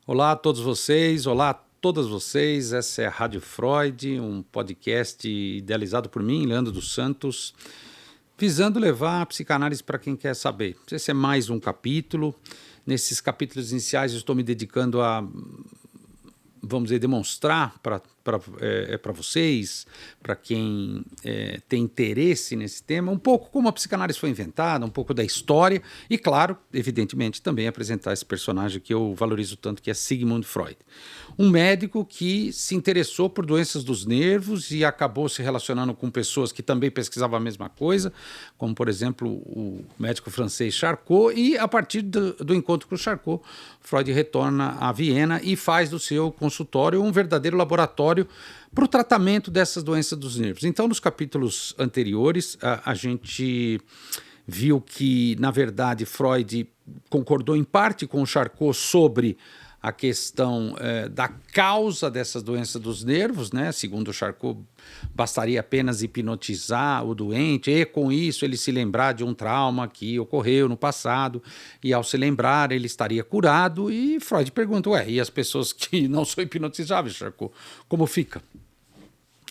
Olá a todos vocês, olá a todas vocês. Essa é a Rádio Freud, um podcast idealizado por mim, Leandro dos Santos, visando levar a psicanálise para quem quer saber. Esse é mais um capítulo. Nesses capítulos iniciais eu estou me dedicando a, vamos dizer, demonstrar para vocês, para quem tem interesse nesse tema, um pouco como a psicanálise foi inventada, um pouco da história e, claro, evidentemente, também apresentar esse personagem que eu valorizo tanto, que é Sigmund Freud. Um médico que se interessou por doenças dos nervos e acabou se relacionando com pessoas que também pesquisavam a mesma coisa, como, por exemplo, o médico francês Charcot, e a partir do encontro com o Charcot, Freud retorna a Viena e faz do seu consultório um verdadeiro laboratório para o tratamento dessas doenças dos nervos. Então, nos capítulos anteriores, a gente viu que, na verdade, Freud concordou em parte com o Charcot sobre a questão da causa dessas doenças dos nervos, né? Segundo o Charcot, bastaria apenas hipnotizar o doente e, com isso, ele se lembrar de um trauma que ocorreu no passado e, ao se lembrar, ele estaria curado. E Freud pergunta, e as pessoas que não são hipnotizáveis, Charcot, como fica?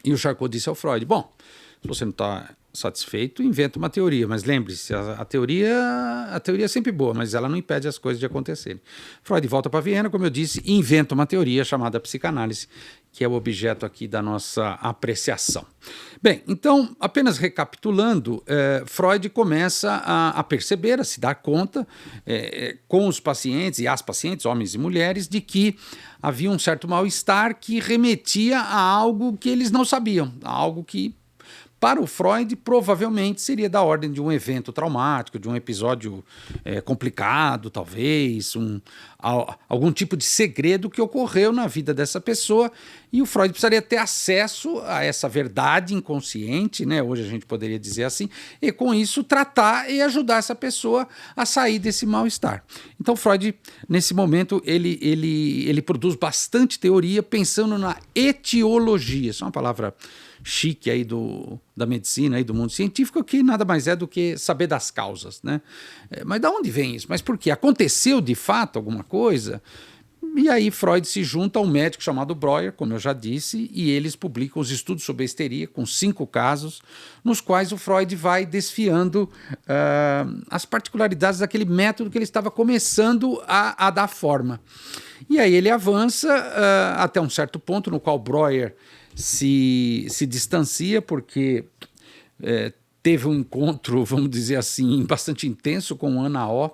E o Charcot disse ao Freud, bom, se você não está satisfeito, inventa uma teoria, mas lembre-se, a teoria é sempre boa, mas ela não impede as coisas de acontecerem. Freud volta para Viena, como eu disse, e inventa uma teoria chamada psicanálise, que é o objeto aqui da nossa apreciação. Bem, então, apenas recapitulando, Freud começa a perceber, a se dar conta, com os pacientes e as pacientes, homens e mulheres, de que havia um certo mal-estar que remetia a algo que eles não sabiam, a algo que, para o Freud, provavelmente seria da ordem de um evento traumático, de um episódio complicado, talvez, algum tipo de segredo que ocorreu na vida dessa pessoa, e o Freud precisaria ter acesso a essa verdade inconsciente, né? Hoje a gente poderia dizer assim, e com isso tratar e ajudar essa pessoa a sair desse mal-estar. Então Freud, nesse momento, ele produz bastante teoria pensando na etiologia. Isso é uma palavra chique aí da medicina, aí do mundo científico, que nada mais é do que saber das causas, né? Mas de onde vem isso? Mas por quê? Aconteceu de fato alguma coisa? E aí Freud se junta a um médico chamado Breuer, como eu já disse, e eles publicam os estudos sobre a histeria, com 5 casos, nos quais o Freud vai desfiando as particularidades daquele método que ele estava começando a dar forma. E aí ele avança até um certo ponto, no qual Breuer se distancia, porque teve um encontro, vamos dizer assim, bastante intenso com Ana O.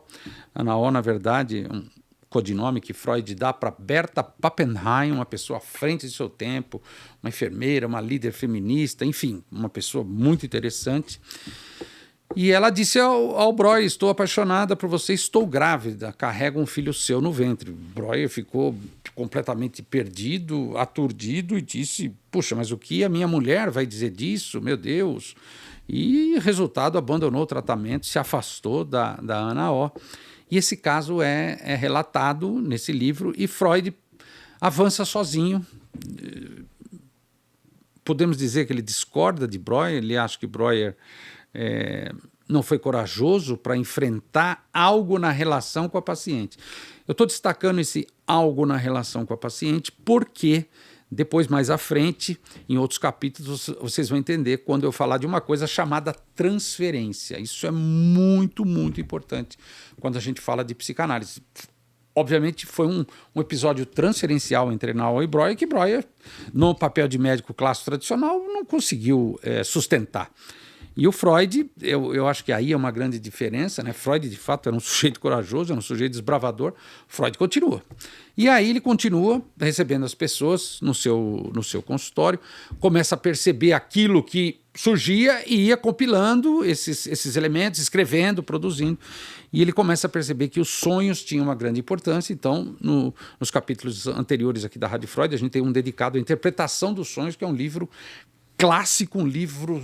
Ana O, na verdade, um codinome que Freud dá para Berta Pappenheim, uma pessoa à frente de seu tempo, uma enfermeira, uma líder feminista, enfim, uma pessoa muito interessante. E ela disse ao Breuer, estou apaixonada por você, estou grávida, carrego um filho seu no ventre. Breuer ficou completamente perdido, aturdido e disse, puxa, mas o que a minha mulher vai dizer disso? Meu Deus! E, resultado, abandonou o tratamento, se afastou da Ana O. E esse caso é relatado nesse livro e Freud avança sozinho. Podemos dizer que ele discorda de Breuer, ele acha que Breuer não foi corajoso para enfrentar algo na relação com a paciente. Eu estou destacando esse algo na relação com a paciente porque depois, mais à frente, em outros capítulos, vocês vão entender quando eu falar de uma coisa chamada transferência. Isso é muito, muito importante quando a gente fala de psicanálise. Obviamente, foi um episódio transferencial entre Naor e Breuer, que Breuer, no papel de médico clássico tradicional, não conseguiu sustentar. E o Freud, eu acho que aí é uma grande diferença, né? Freud, de fato, era um sujeito corajoso, era um sujeito desbravador. Freud continua. E aí ele continua recebendo as pessoas no seu consultório, começa a perceber aquilo que surgia e ia compilando esses elementos, escrevendo, produzindo. E ele começa a perceber que os sonhos tinham uma grande importância. Então, nos capítulos anteriores aqui da Rádio Freud, a gente tem um dedicado à interpretação dos sonhos, que é um livro clássico, um livro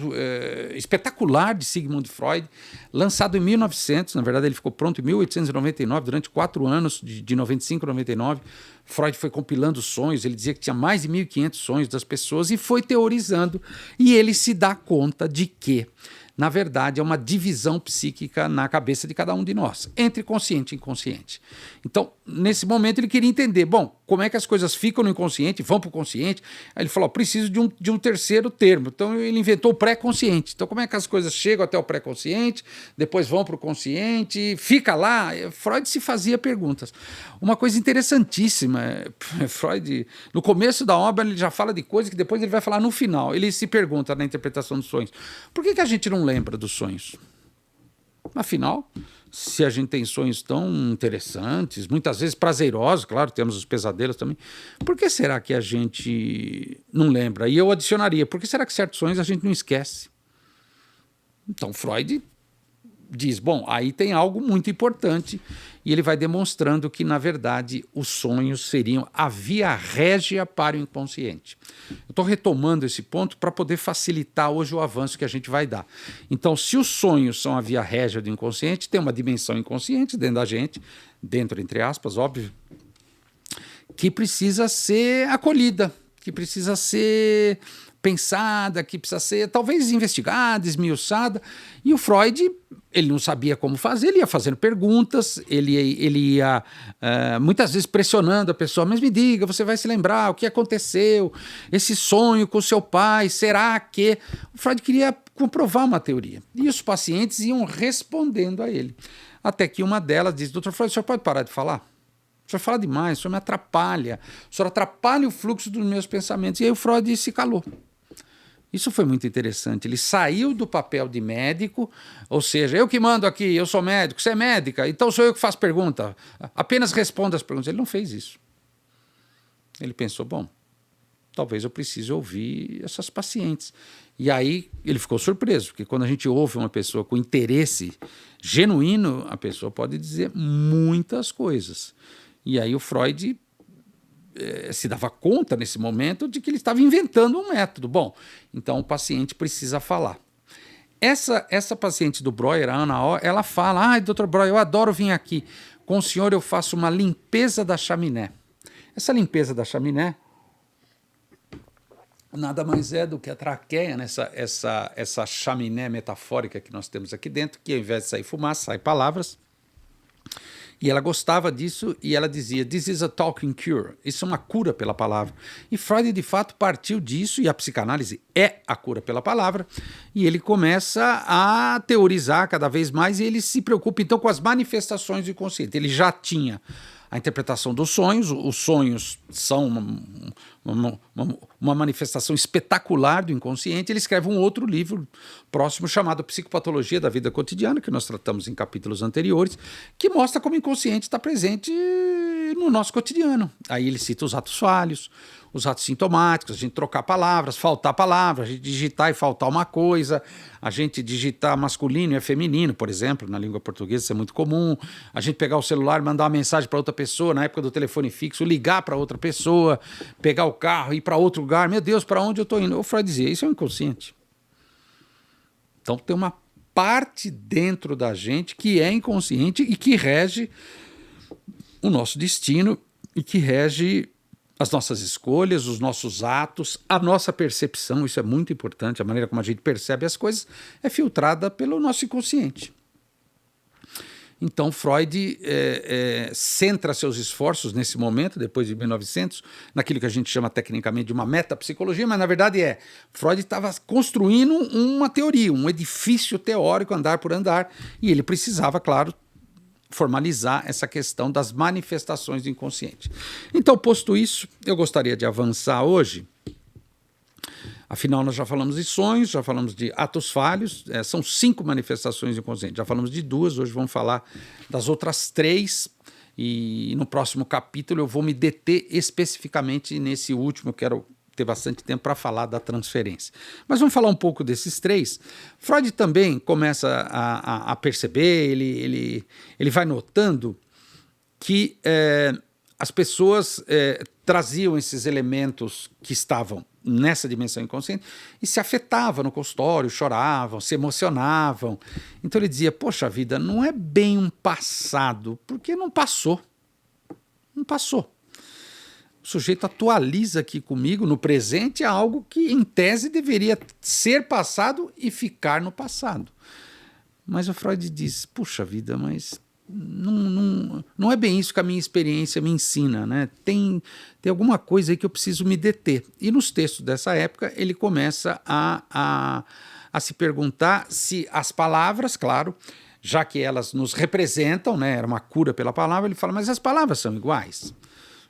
espetacular de Sigmund Freud, lançado em 1900, na verdade ele ficou pronto em 1899, durante 4 anos, de 95 a 99, Freud foi compilando sonhos, ele dizia que tinha mais de 1.500 sonhos das pessoas e foi teorizando, e ele se dá conta de que na verdade, é uma divisão psíquica na cabeça de cada um de nós, entre consciente e inconsciente. Então, nesse momento, ele queria entender, bom, como é que as coisas ficam no inconsciente, vão para o consciente. Aí ele falou, preciso de um terceiro termo. Então, ele inventou o pré-consciente. Então, como é que as coisas chegam até o pré-consciente, depois vão para o consciente, fica lá? Freud se fazia perguntas. Uma coisa interessantíssima, Freud, no começo da obra, ele já fala de coisas que depois ele vai falar no final. Ele se pergunta na interpretação dos sonhos, por que a gente não lembra dos sonhos? Afinal, se a gente tem sonhos tão interessantes, muitas vezes prazerosos, claro, temos os pesadelos também, por que será que a gente não lembra? E eu adicionaria, por que será que certos sonhos a gente não esquece? Então, Freud diz, bom, aí tem algo muito importante, e ele vai demonstrando que, na verdade, os sonhos seriam a via régia para o inconsciente. Eu estou retomando esse ponto para poder facilitar hoje o avanço que a gente vai dar. Então, se os sonhos são a via régia do inconsciente, tem uma dimensão inconsciente dentro da gente, dentro, entre aspas, óbvio, que precisa ser acolhida, que precisa ser pensada, que precisa ser talvez investigada, esmiuçada. E o Freud, ele não sabia como fazer, ele ia fazendo perguntas, ele ia muitas vezes pressionando a pessoa, mas me diga, você vai se lembrar o que aconteceu, esse sonho com seu pai, será que... O Freud queria comprovar uma teoria, e os pacientes iam respondendo a ele. Até que uma delas disse, doutor Freud, o senhor pode parar de falar? O senhor fala demais, o senhor me atrapalha, o senhor atrapalha o fluxo dos meus pensamentos. E aí o Freud se calou. Isso foi muito interessante. Ele saiu do papel de médico, ou seja, eu que mando aqui, eu sou médico, você é médica, então sou eu que faço pergunta, apenas respondo as perguntas. Ele não fez isso. Ele pensou, bom, talvez eu precise ouvir essas pacientes. E aí ele ficou surpreso, porque quando a gente ouve uma pessoa com interesse genuíno, a pessoa pode dizer muitas coisas. E aí o Freud se dava conta nesse momento de que ele estava inventando um método. Bom, então o paciente precisa falar. Essa paciente do Breuer, a Ana O, ela fala, ai, doutor Breuer, eu adoro vir aqui. Com o senhor eu faço uma limpeza da chaminé. Essa limpeza da chaminé nada mais é do que a traqueia, né? essa chaminé metafórica que nós temos aqui dentro, que ao invés de sair fumaça, sai palavras. E ela gostava disso e ela dizia, this is a talking cure, isso é uma cura pela palavra. E Freud, de fato, partiu disso, e a psicanálise é a cura pela palavra, e ele começa a teorizar cada vez mais, e ele se preocupa, então, com as manifestações do inconsciente. Ele já tinha a interpretação dos sonhos, os sonhos são uma manifestação espetacular do inconsciente. Ele escreve um outro livro próximo chamado Psicopatologia da Vida Cotidiana, que nós tratamos em capítulos anteriores, que mostra como o inconsciente está presente no nosso cotidiano. Aí ele cita os atos falhos, os atos sintomáticos, a gente trocar palavras, faltar palavras, a gente digitar e faltar uma coisa, a gente digitar masculino e feminino, por exemplo, na língua portuguesa isso é muito comum, a gente pegar o celular e mandar uma mensagem para outra pessoa, na época do telefone fixo, ligar para outra pessoa, pegar o carro e ir para outro lugar, meu Deus, para onde eu estou indo? O Freud dizia, isso é um inconsciente. Então tem uma parte dentro da gente que é inconsciente e que rege o nosso destino e que rege as nossas escolhas, os nossos atos, a nossa percepção, isso é muito importante, a maneira como a gente percebe as coisas é filtrada pelo nosso inconsciente. Então Freud centra seus esforços nesse momento, depois de 1900, naquilo que a gente chama tecnicamente de uma metapsicologia, mas na verdade Freud estava construindo uma teoria, um edifício teórico, andar por andar, e ele precisava, claro, formalizar essa questão das manifestações do inconsciente. Então, posto isso, eu gostaria de avançar hoje. Afinal, nós já falamos de sonhos, já falamos de atos falhos, são 5 manifestações do inconsciente. Já falamos de 2, hoje vamos falar das outras 3, e no próximo capítulo eu vou me deter especificamente nesse último, quero ter bastante tempo para falar da transferência. Mas vamos falar um pouco desses 3. Freud também começa a perceber, ele vai notando que as pessoas traziam esses elementos que estavam nessa dimensão inconsciente e se afetavam no consultório, choravam, se emocionavam. Então ele dizia, poxa vida, não é bem um passado, porque não passou. Não passou. O sujeito atualiza aqui comigo, no presente, algo que, em tese, deveria ser passado e ficar no passado. Mas o Freud diz, puxa vida, mas não é bem isso que a minha experiência me ensina, né? Tem alguma coisa aí que eu preciso me deter. E nos textos dessa época, ele começa a se perguntar se as palavras, claro, já que elas nos representam, né? Era uma cura pela palavra, ele fala, mas as palavras são iguais.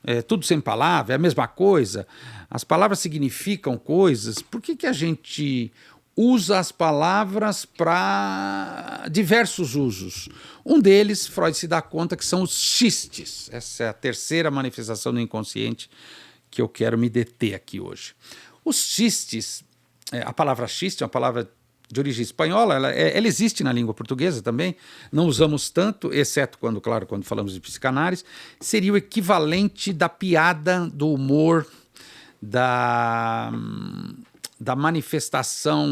É tudo sem palavra, é a mesma coisa. As palavras significam coisas. Por que a gente usa as palavras para diversos usos? Um deles, Freud se dá conta que são os xistes. Essa é a terceira manifestação do inconsciente que eu quero me deter aqui hoje. Os xistes, a palavra xiste é uma palavra de origem espanhola, ela existe na língua portuguesa também, não usamos tanto, exceto quando falamos de psicanálise, seria o equivalente da piada, do humor, da manifestação,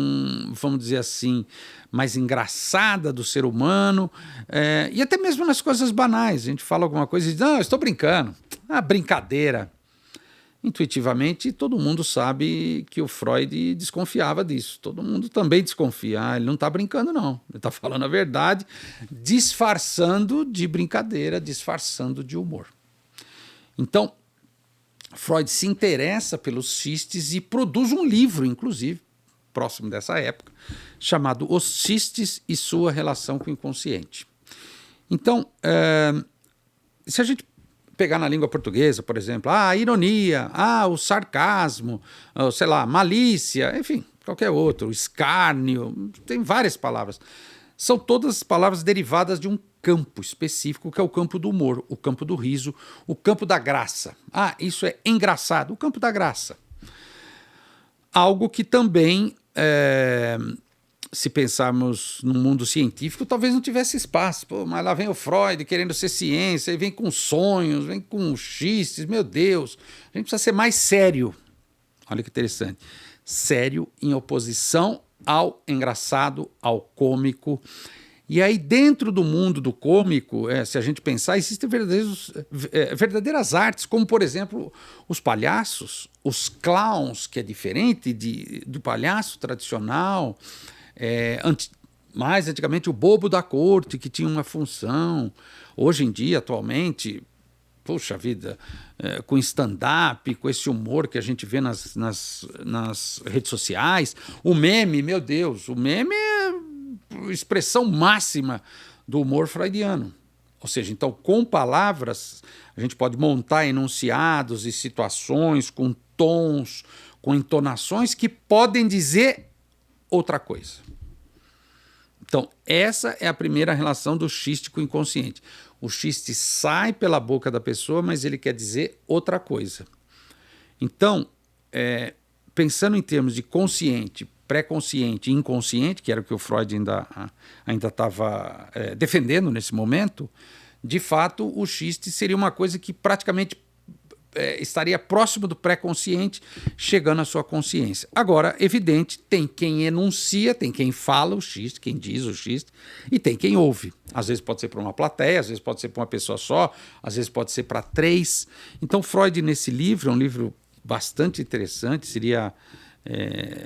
vamos dizer assim, mais engraçada do ser humano, e até mesmo nas coisas banais. A gente fala alguma coisa e diz, não, eu estou brincando, brincadeira. Intuitivamente, todo mundo sabe que o Freud desconfiava disso. Todo mundo também desconfia. Ele não está brincando, não. Ele está falando a verdade, disfarçando de brincadeira, disfarçando de humor. Então, Freud se interessa pelos xistes e produz um livro, inclusive, próximo dessa época, chamado Os Xistes e Sua Relação com o Inconsciente. Então, se a gente pegar na língua portuguesa, por exemplo, a ironia, o sarcasmo, sei lá, malícia, enfim, qualquer outro, o escárnio, tem várias palavras. São todas palavras derivadas de um campo específico, que é o campo do humor, o campo do riso, o campo da graça. Isso é engraçado, o campo da graça. Algo que também, se pensarmos no mundo científico, talvez não tivesse espaço. Mas lá vem o Freud querendo ser ciência, e vem com sonhos, vem com xistes, meu Deus. A gente precisa ser mais sério. Olha que interessante. Sério em oposição ao engraçado, ao cômico. E aí, dentro do mundo do cômico, se a gente pensar, existem verdadeiras artes, como, por exemplo, os palhaços, os clowns, que é diferente do palhaço tradicional. Mais antigamente, o bobo da corte, que tinha uma função. Hoje em dia, atualmente, puxa vida, com stand-up, com esse humor que a gente vê nas redes sociais. O meme, meu Deus, o meme é a expressão máxima do humor freudiano. Ou seja, então, com palavras, a gente pode montar enunciados e situações com tons, com entonações que podem dizer outra coisa. Então, essa é a primeira relação do xiste com o inconsciente. O xiste sai pela boca da pessoa, mas ele quer dizer outra coisa. Então, pensando em termos de consciente, pré-consciente e inconsciente, que era o que o Freud ainda estava defendendo nesse momento, de fato, o xiste seria uma coisa que praticamente estaria próximo do pré-consciente, chegando à sua consciência. Agora, evidente, tem quem enuncia, tem quem fala o xiste, quem diz o xiste, e tem quem ouve. Às vezes pode ser para uma plateia, às vezes pode ser para uma pessoa só, às vezes pode ser para 3. Então, Freud, nesse livro, é um livro bastante interessante, seria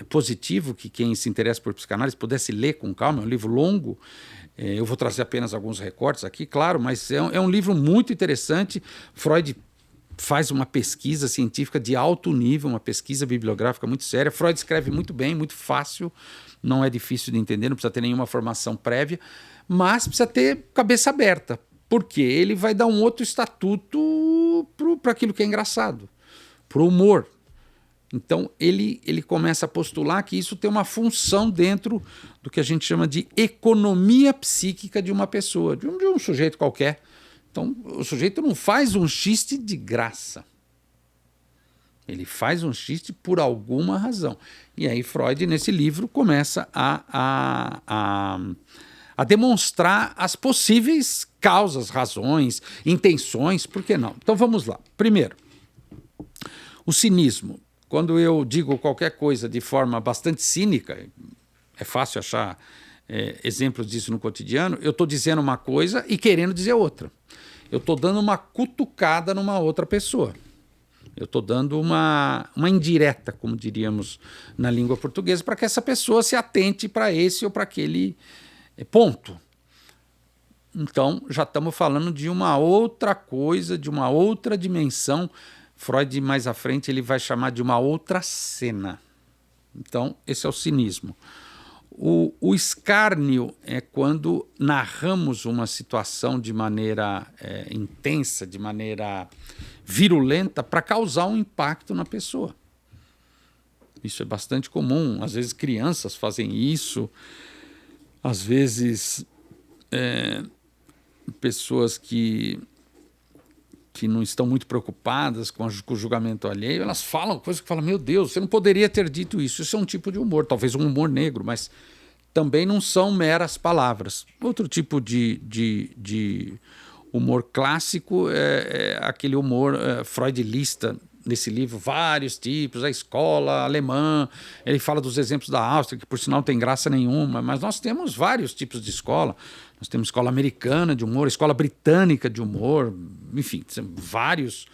positivo que quem se interessa por psicanálise pudesse ler com calma, é um livro longo. Eu vou trazer apenas alguns recortes aqui, claro, mas é um livro muito interessante. Freud faz uma pesquisa científica de alto nível, uma pesquisa bibliográfica muito séria. Freud escreve muito bem, muito fácil, não é difícil de entender, não precisa ter nenhuma formação prévia, mas precisa ter cabeça aberta, porque ele vai dar um outro estatuto para aquilo que é engraçado, para o humor. Então, ele começa a postular que isso tem uma função dentro do que a gente chama de economia psíquica de uma pessoa, de um sujeito qualquer. Então, o sujeito não faz um xiste de graça. Ele faz um xiste por alguma razão. E aí Freud, nesse livro, começa a demonstrar as possíveis causas, razões, intenções, por que não? Então, vamos lá. Primeiro, o cinismo. Quando eu digo qualquer coisa de forma bastante cínica, é fácil achar exemplos disso no cotidiano, eu estou dizendo uma coisa e querendo dizer outra. Eu estou dando uma cutucada numa outra pessoa. Eu estou dando uma indireta, como diríamos na língua portuguesa, para que essa pessoa se atente para esse ou para aquele ponto. Então, já estamos falando de uma outra coisa, de uma outra dimensão. Freud, mais à frente, ele vai chamar de uma outra cena. Então, esse é o cinismo. O escárnio é quando narramos uma situação de maneira intensa, de maneira virulenta, para causar um impacto na pessoa. Isso é bastante comum. Às vezes crianças fazem isso, às vezes pessoas que não estão muito preocupadas com o julgamento alheio, elas falam coisas que falam, meu Deus, você não poderia ter dito isso. Isso é um tipo de humor, talvez um humor negro, mas também não são meras palavras. Outro tipo de humor clássico é aquele humor Freud lista nesse livro vários tipos, a escola alemã, ele fala dos exemplos da Áustria, que por sinal não tem graça nenhuma, mas nós temos vários tipos de escola. Nós temos escola americana de humor, escola britânica de humor, enfim, vários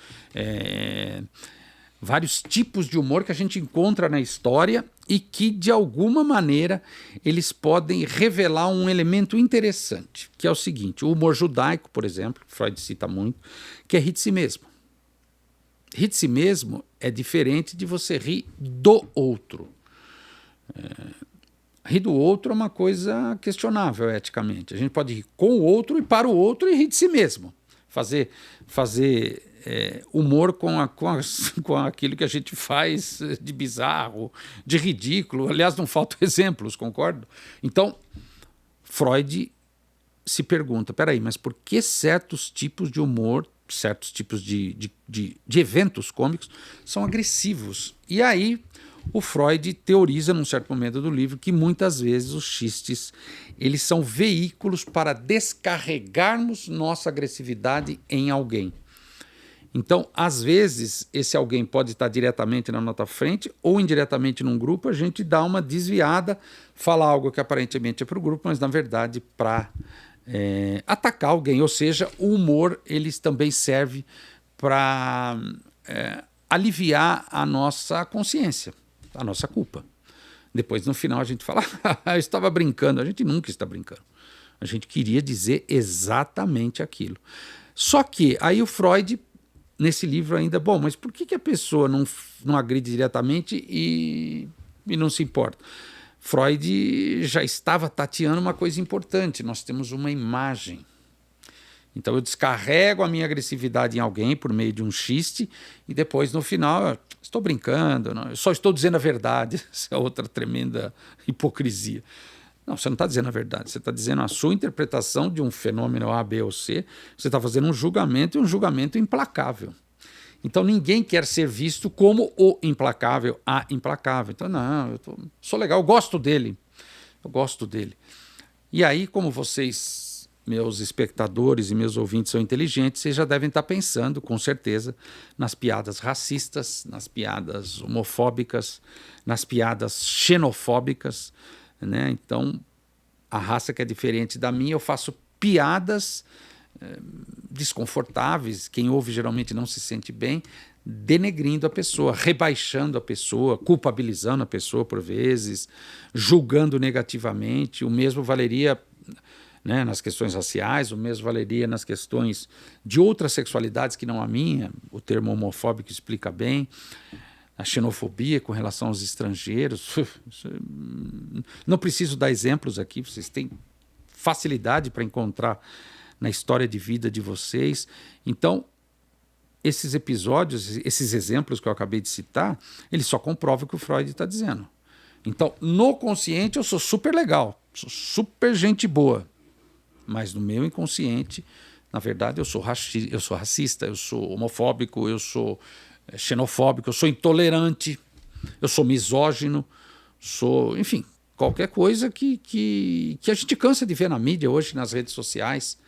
tipos de humor que a gente encontra na história e que, de alguma maneira, eles podem revelar um elemento interessante, que é o seguinte: o humor judaico, por exemplo, Freud cita muito, que é rir de si mesmo. Rir de si mesmo é diferente de você rir do outro. Rir do outro é uma coisa questionável eticamente. A gente pode rir com o outro e para o outro e rir de si mesmo. Fazer humor com aquilo que a gente faz de bizarro, de ridículo. Aliás, não faltam exemplos, concordo? Então, Freud se pergunta, peraí, mas por que certos tipos de humor, certos tipos de eventos cômicos são agressivos? E aí o Freud teoriza, num certo momento do livro, que muitas vezes os xistes eles são veículos para descarregarmos nossa agressividade em alguém. Então, às vezes, esse alguém pode estar diretamente na nossa frente ou indiretamente num grupo, a gente dá uma desviada, fala algo que aparentemente é para o grupo, mas na verdade para atacar alguém. Ou seja, o humor ele também serve para aliviar a nossa consciência, a nossa culpa. Depois, no final, a gente fala, eu estava brincando. A gente nunca está brincando. A gente queria dizer exatamente aquilo. Só que aí o Freud, nesse livro ainda, bom, mas por que a pessoa não agride diretamente e não se importa? Freud já estava tateando uma coisa importante. Nós temos uma imagem. Então eu descarrego a minha agressividade em alguém por meio de um xiste e depois, no final, estou brincando, não, eu só estou dizendo a verdade. Essa é outra tremenda hipocrisia. Não, você não está dizendo a verdade, você está dizendo a sua interpretação de um fenômeno A, B ou C, você está fazendo um julgamento e um julgamento implacável. Então ninguém quer ser visto como o implacável, a implacável. Então, não, sou legal, eu gosto dele. E aí, como vocês, meus espectadores e meus ouvintes, são inteligentes, vocês já devem estar pensando, com certeza, nas piadas racistas, nas piadas homofóbicas, nas piadas xenofóbicas, né? Então, a raça que é diferente da minha, eu faço piadas desconfortáveis, quem ouve geralmente não se sente bem, denegrindo a pessoa, rebaixando a pessoa, culpabilizando a pessoa por vezes, julgando negativamente. O mesmo valeria, né, nas questões raciais, o mesmo valeria nas questões de outras sexualidades que não a minha. O termo homofóbico explica bem. A xenofobia com relação aos estrangeiros. Não preciso dar exemplos aqui, vocês têm facilidade para encontrar na história de vida de vocês. Então, esses episódios, esses exemplos que eu acabei de citar, eles só comprovam o que o Freud está dizendo. Então, no consciente eu sou super legal, sou super gente boa, mas no meu inconsciente, na verdade, eu sou racista, eu sou homofóbico, eu sou xenofóbico, eu sou intolerante, eu sou misógino, enfim, qualquer coisa que a gente cansa de ver na mídia hoje, nas redes sociais.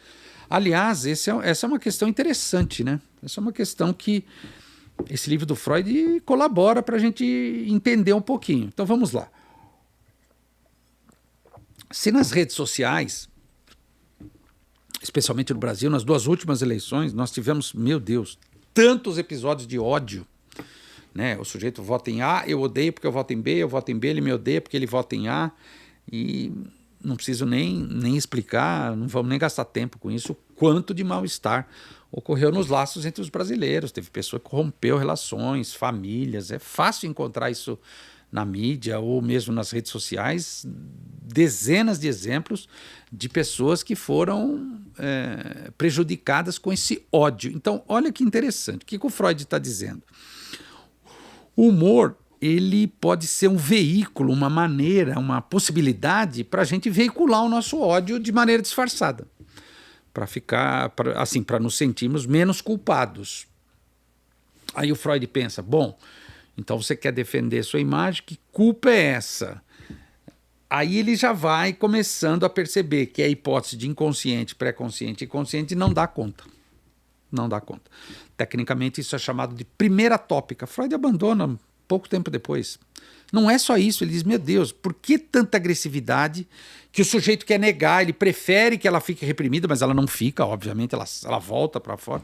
Aliás, essa é uma questão interessante, né? Essa é uma questão que esse livro do Freud colabora para a gente entender um pouquinho. Então vamos lá. Se nas redes sociais, especialmente no Brasil, nas 2 últimas eleições, nós tivemos, meu Deus, tantos episódios de ódio, né? O sujeito vota em A, eu odeio porque eu voto em B, eu voto em B, ele me odeia porque ele vota em A, e não preciso nem explicar, não vamos nem gastar tempo com isso, quanto de mal-estar ocorreu nos laços entre os brasileiros. Teve pessoa que rompeu relações, famílias. É fácil encontrar isso na mídia ou mesmo nas redes sociais, dezenas de exemplos de pessoas que foram prejudicadas com esse ódio. Então, olha que interessante. O que o Freud está dizendo? O humor, ele pode ser um veículo, uma maneira, uma possibilidade para a gente veicular o nosso ódio de maneira disfarçada, para ficar, assim, para nos sentirmos menos culpados. Aí o Freud pensa, bom, então você quer defender sua imagem, que culpa é essa? Aí ele já vai começando a perceber que a hipótese de inconsciente, pré-consciente e consciente não dá conta. Não dá conta. Tecnicamente isso é chamado de primeira tópica. Freud abandona pouco tempo depois. Não é só isso, ele diz, meu Deus, por que tanta agressividade que o sujeito quer negar, ele prefere que ela fique reprimida, mas ela não fica, obviamente, ela volta para fora.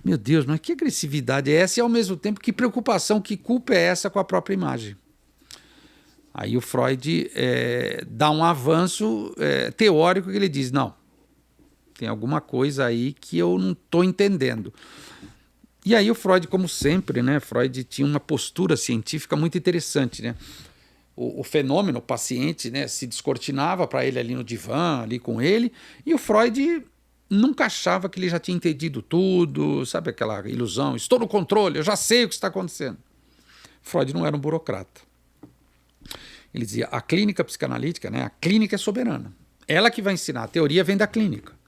Meu Deus, mas que agressividade é essa? E ao mesmo tempo, que preocupação, que culpa é essa com a própria imagem? Aí o Freud dá um avanço teórico que ele diz, não, tem alguma coisa aí que eu não estou entendendo. E aí o Freud, como sempre, né, Freud tinha uma postura científica muito interessante, né? O fenômeno, o paciente, né, se descortinava para ele ali no divã, ali com ele, e o Freud nunca achava que ele já tinha entendido tudo, sabe aquela ilusão, estou no controle, eu já sei o que está acontecendo. Freud não era um burocrata. Ele dizia, a clínica psicanalítica, né, a clínica é soberana, ela que vai ensinar, a teoria vem da clínica.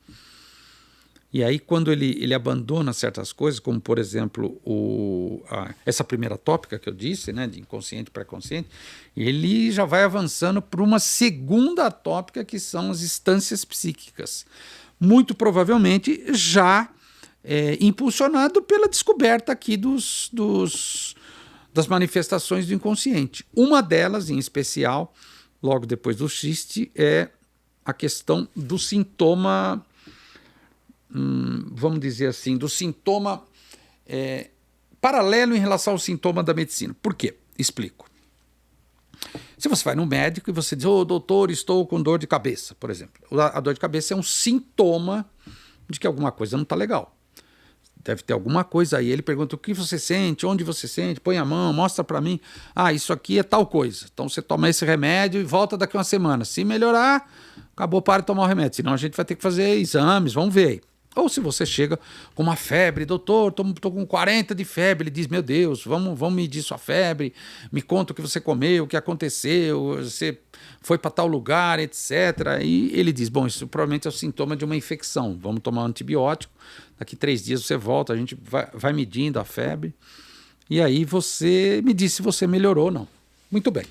E aí, quando ele abandona certas coisas, como, por exemplo, essa primeira tópica que eu disse, né, de inconsciente e pré-consciente, ele já vai avançando para uma segunda tópica, que são as instâncias psíquicas. Muito provavelmente já impulsionado pela descoberta aqui das manifestações do inconsciente. Uma delas, em especial, logo depois do xiste, é a questão do sintoma... vamos dizer assim, do sintoma paralelo em relação ao sintoma da medicina. Por quê? Explico. Se você vai no médico e você diz, doutor, estou com dor de cabeça, por exemplo. A dor de cabeça é um sintoma de que alguma coisa não está legal. Deve ter alguma coisa aí. Ele pergunta, o que você sente, onde você sente, põe a mão, mostra para mim. Isso aqui é tal coisa. Então você toma esse remédio e volta daqui uma semana. Se melhorar, acabou, para de tomar o remédio. Senão a gente vai ter que fazer exames, vamos ver. Ou se você chega com uma febre, doutor, estou com 40 de febre, ele diz, meu Deus, vamos medir sua febre, me conta o que você comeu, o que aconteceu, você foi para tal lugar, etc. E ele diz, bom, isso provavelmente é o sintoma de uma infecção, vamos tomar um antibiótico, daqui 3 dias você volta, a gente vai medindo a febre, e aí você me diz se você melhorou ou não. Muito bem.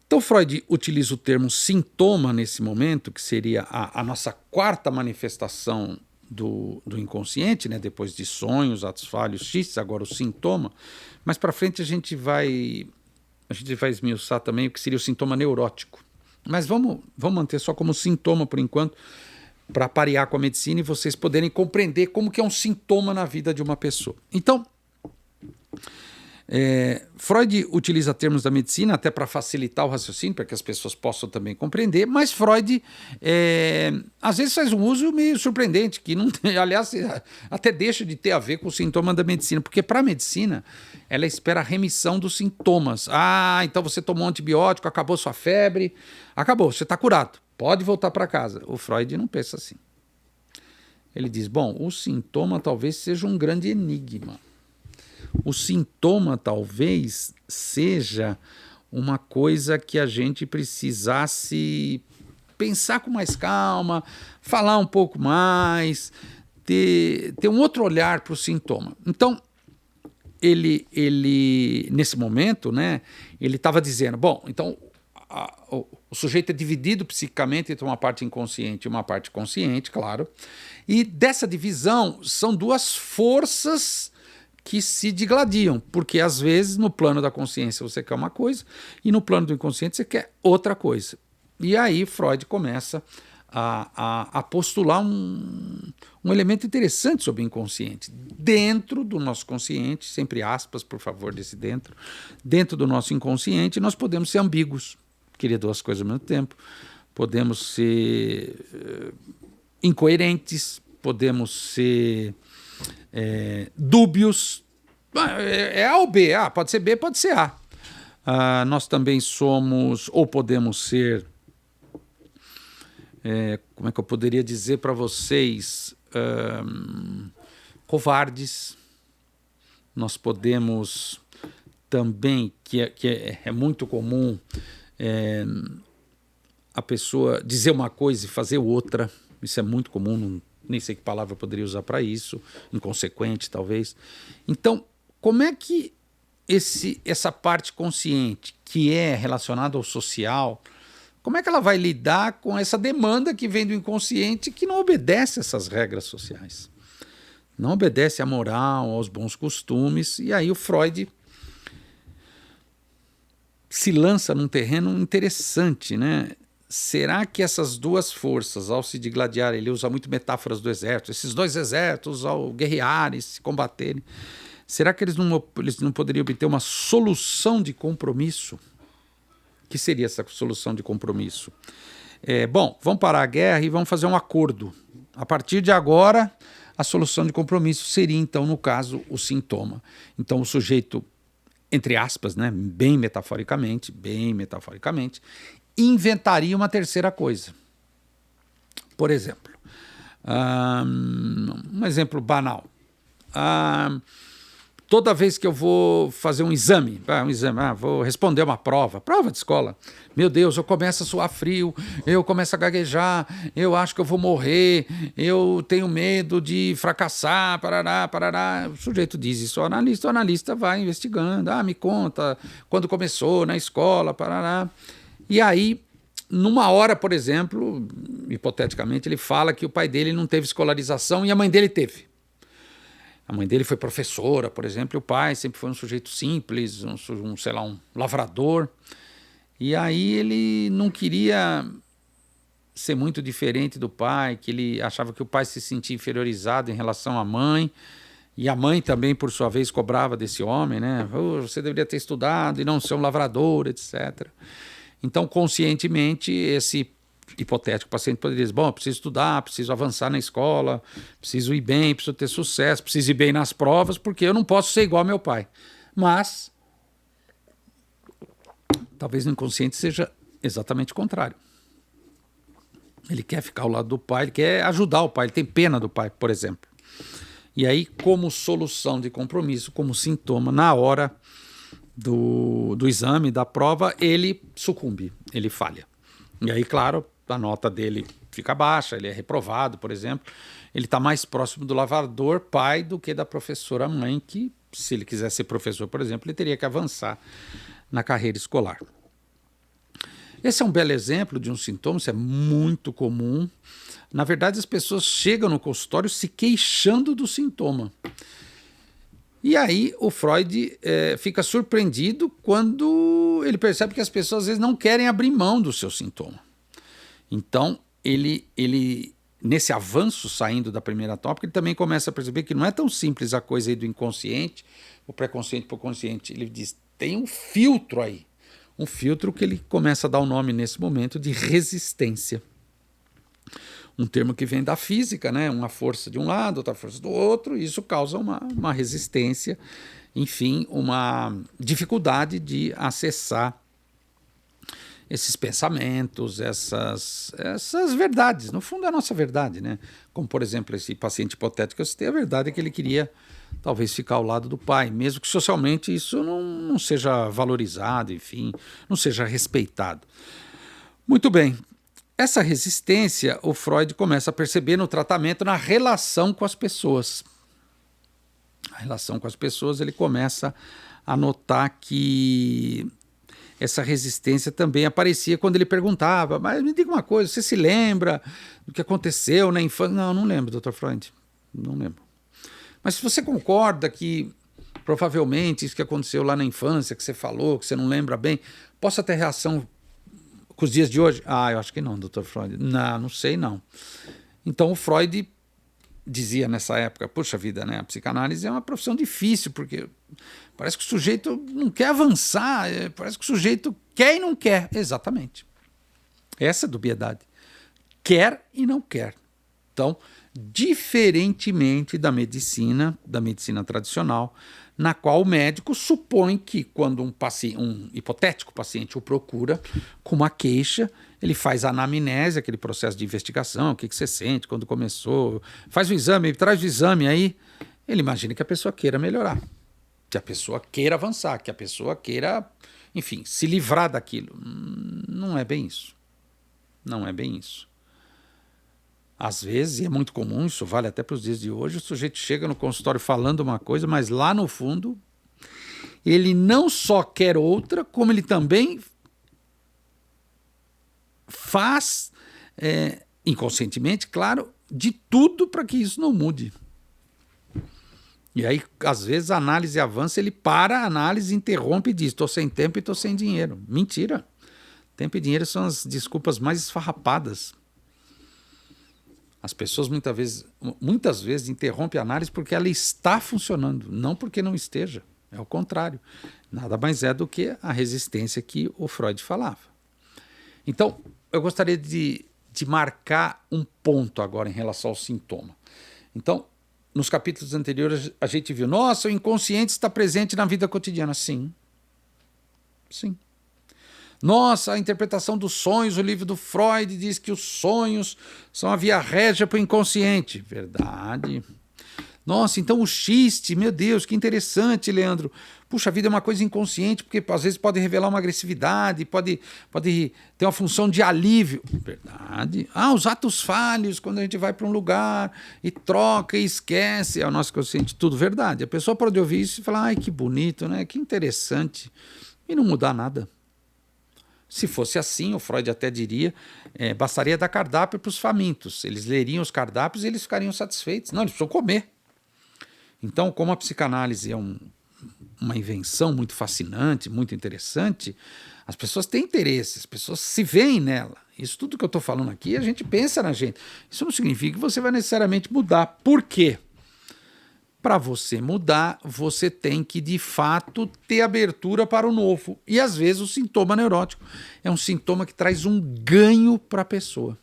Então Freud utiliza o termo sintoma nesse momento, que seria a nossa quarta manifestação do inconsciente, né? Depois de sonhos, atos falhos, xistes, agora o sintoma. Mas para frente a gente vai esmiuçar também o que seria o sintoma neurótico. Mas vamos manter só como sintoma por enquanto, para parear com a medicina e vocês poderem compreender como que é um sintoma na vida de uma pessoa. Então, Freud utiliza termos da medicina até para facilitar o raciocínio, para que as pessoas possam também compreender, mas Freud às vezes faz um uso meio surpreendente, que não tem, aliás, até deixa de ter a ver com o sintoma da medicina, porque para a medicina ela espera a remissão dos sintomas. Então você tomou um antibiótico, acabou sua febre, acabou, você está curado, pode voltar para casa. O Freud não pensa assim. Ele diz, bom, o sintoma talvez seja um grande enigma. O sintoma talvez seja uma coisa que a gente precisasse pensar com mais calma, falar um pouco mais, ter um outro olhar para o sintoma. Então, ele nesse momento, né, ele estava dizendo, bom, então o sujeito é dividido psiquicamente entre uma parte inconsciente e uma parte consciente, claro, e dessa divisão são duas forças que se digladiam, porque às vezes no plano da consciência você quer uma coisa e no plano do inconsciente você quer outra coisa. E aí Freud começa a postular um elemento interessante sobre o inconsciente. Dentro do nosso consciente, sempre aspas, por favor, dentro do nosso inconsciente, nós podemos ser ambíguos, querer duas coisas ao mesmo tempo, podemos ser incoerentes, podemos ser dúbios. É A ou B, pode ser B, pode ser A. Nós também somos, ou podemos ser, como é que eu poderia dizer para vocês, covardes. Nós podemos também, que é muito comum, a pessoa dizer uma coisa e fazer outra. Isso é muito comum, nem sei que palavra eu poderia usar para isso, inconsequente talvez. Então, como é que essa parte consciente, que é relacionada ao social, como é que ela vai lidar com essa demanda que vem do inconsciente que não obedece essas regras sociais? Não obedece à moral, aos bons costumes. E aí o Freud se lança num terreno interessante, né? Será que essas duas forças, ao se digladiar, ele usa muito metáforas do exército, esses dois exércitos, ao guerrearem, se combaterem, será que eles não poderiam obter uma solução de compromisso? O que seria essa solução de compromisso? Bom, vamos parar a guerra e vamos fazer um acordo. A partir de agora, a solução de compromisso seria, então, no caso, o sintoma. Então, o sujeito, entre aspas, né, bem metaforicamente, inventaria uma terceira coisa. Por exemplo, um exemplo banal. Toda vez que eu vou fazer um exame, vou responder uma prova de escola, meu Deus, eu começo a suar frio, eu começo a gaguejar, eu acho que eu vou morrer, eu tenho medo de fracassar, parará. O sujeito diz isso ao analista, o analista vai investigando, me conta quando começou na escola, parará. E aí, numa hora, por exemplo, hipoteticamente, ele fala que o pai dele não teve escolarização e a mãe dele teve. A mãe dele foi professora, por exemplo, e o pai sempre foi um sujeito simples, um lavrador. E aí ele não queria ser muito diferente do pai, que ele achava que o pai se sentia inferiorizado em relação à mãe. E a mãe também, por sua vez, cobrava desse homem, né? Você deveria ter estudado e não ser um lavrador, etc. Então, conscientemente, esse hipotético paciente poderia dizer, eu preciso estudar, preciso avançar na escola, preciso ir bem, preciso ter sucesso, preciso ir bem nas provas, porque eu não posso ser igual ao meu pai. Mas, talvez no inconsciente seja exatamente o contrário. Ele quer ficar ao lado do pai, ele quer ajudar o pai, ele tem pena do pai, por exemplo. E aí, como solução de compromisso, como sintoma, na hora do exame, da prova, ele sucumbe, ele falha. E aí, claro, a nota dele fica baixa, ele é reprovado, por exemplo. Ele está mais próximo do lavrador pai do que da professora mãe, que, se ele quiser ser professor, por exemplo, ele teria que avançar na carreira escolar. Esse é um belo exemplo de um sintoma, isso é muito comum. Na verdade, as pessoas chegam no consultório se queixando do sintoma. E aí o Freud fica surpreendido quando ele percebe que as pessoas às vezes não querem abrir mão do seu sintoma. Então, ele nesse avanço saindo da primeira tópica, ele também começa a perceber que não é tão simples a coisa aí do inconsciente, o pré-consciente para o consciente. Ele diz, tem um filtro aí. Um filtro que ele começa a dar o nome nesse momento de resistência. Um termo que vem da física, né? Uma força de um lado, outra força do outro, e isso causa uma resistência, enfim, uma dificuldade de acessar esses pensamentos, essas verdades. No fundo, é a nossa verdade, né? Como, por exemplo, esse paciente hipotético que eu citei, a verdade é que ele queria talvez ficar ao lado do pai, mesmo que socialmente isso não seja valorizado, enfim, não seja respeitado. Muito bem. Essa resistência, o Freud começa a perceber no tratamento, na relação com as pessoas. A relação com as pessoas, ele começa a notar que essa resistência também aparecia quando ele perguntava, mas me diga uma coisa, você se lembra do que aconteceu na infância? Não lembro, Dr. Freud, não lembro. Mas se você concorda que provavelmente isso que aconteceu lá na infância, que você falou, que você não lembra bem, possa ter reação com os dias de hoje? Eu acho que não, Dr. Freud. Não sei não. Então o Freud dizia nessa época, puxa vida, né? A psicanálise é uma profissão difícil, porque parece que o sujeito não quer avançar, parece que o sujeito quer e não quer. Exatamente. Essa é a dubiedade. Quer e não quer. Então, diferentemente da medicina tradicional, na qual o médico supõe que quando um hipotético paciente o procura com uma queixa, ele faz a anamnese, aquele processo de investigação, o que você sente, quando começou, faz o exame, traz o exame aí, ele imagina que a pessoa queira melhorar, que a pessoa queira avançar, que a pessoa queira, enfim, se livrar daquilo. Não é bem isso. Não é bem isso. Às vezes, e é muito comum, isso vale até para os dias de hoje, o sujeito chega no consultório falando uma coisa, mas lá no fundo, ele não só quer outra, como ele também faz, inconscientemente, claro, de tudo para que isso não mude. E aí, às vezes, a análise avança, ele para a análise, interrompe e diz, estou sem tempo e estou sem dinheiro. Mentira. Tempo e dinheiro são as desculpas mais esfarrapadas. As pessoas muitas vezes interrompem a análise porque ela está funcionando, não porque não esteja. É o contrário. Nada mais é do que a resistência que o Freud falava. Então, eu gostaria de marcar um ponto agora em relação ao sintoma. Então, nos capítulos anteriores, a gente viu, nossa, o inconsciente está presente na vida cotidiana. Sim. Sim. Nossa, a interpretação dos sonhos, o livro do Freud diz que os sonhos são a via régia para o inconsciente. Verdade. Nossa, então o xiste, meu Deus, que interessante, Leandro. Puxa, a vida é uma coisa inconsciente, porque às vezes pode revelar uma agressividade, pode ter uma função de alívio. Verdade. Os atos falhos, quando a gente vai para um lugar e troca e esquece, é o nosso consciente, tudo verdade. A pessoa pode ouvir isso e falar, ai, que bonito, né? Que interessante. E não mudar nada. Se fosse assim, o Freud até diria, bastaria dar cardápio para os famintos. Eles leriam os cardápios e eles ficariam satisfeitos. Não, eles precisam comer. Então, como a psicanálise é uma invenção muito fascinante, muito interessante, as pessoas têm interesse, as pessoas se veem nela. Isso tudo que eu estou falando aqui, a gente pensa na gente. Isso não significa que você vai necessariamente mudar. Por quê? Para você mudar, você tem que, de fato, ter abertura para o novo. E, às vezes, o sintoma neurótico é um sintoma que traz um ganho para a pessoa.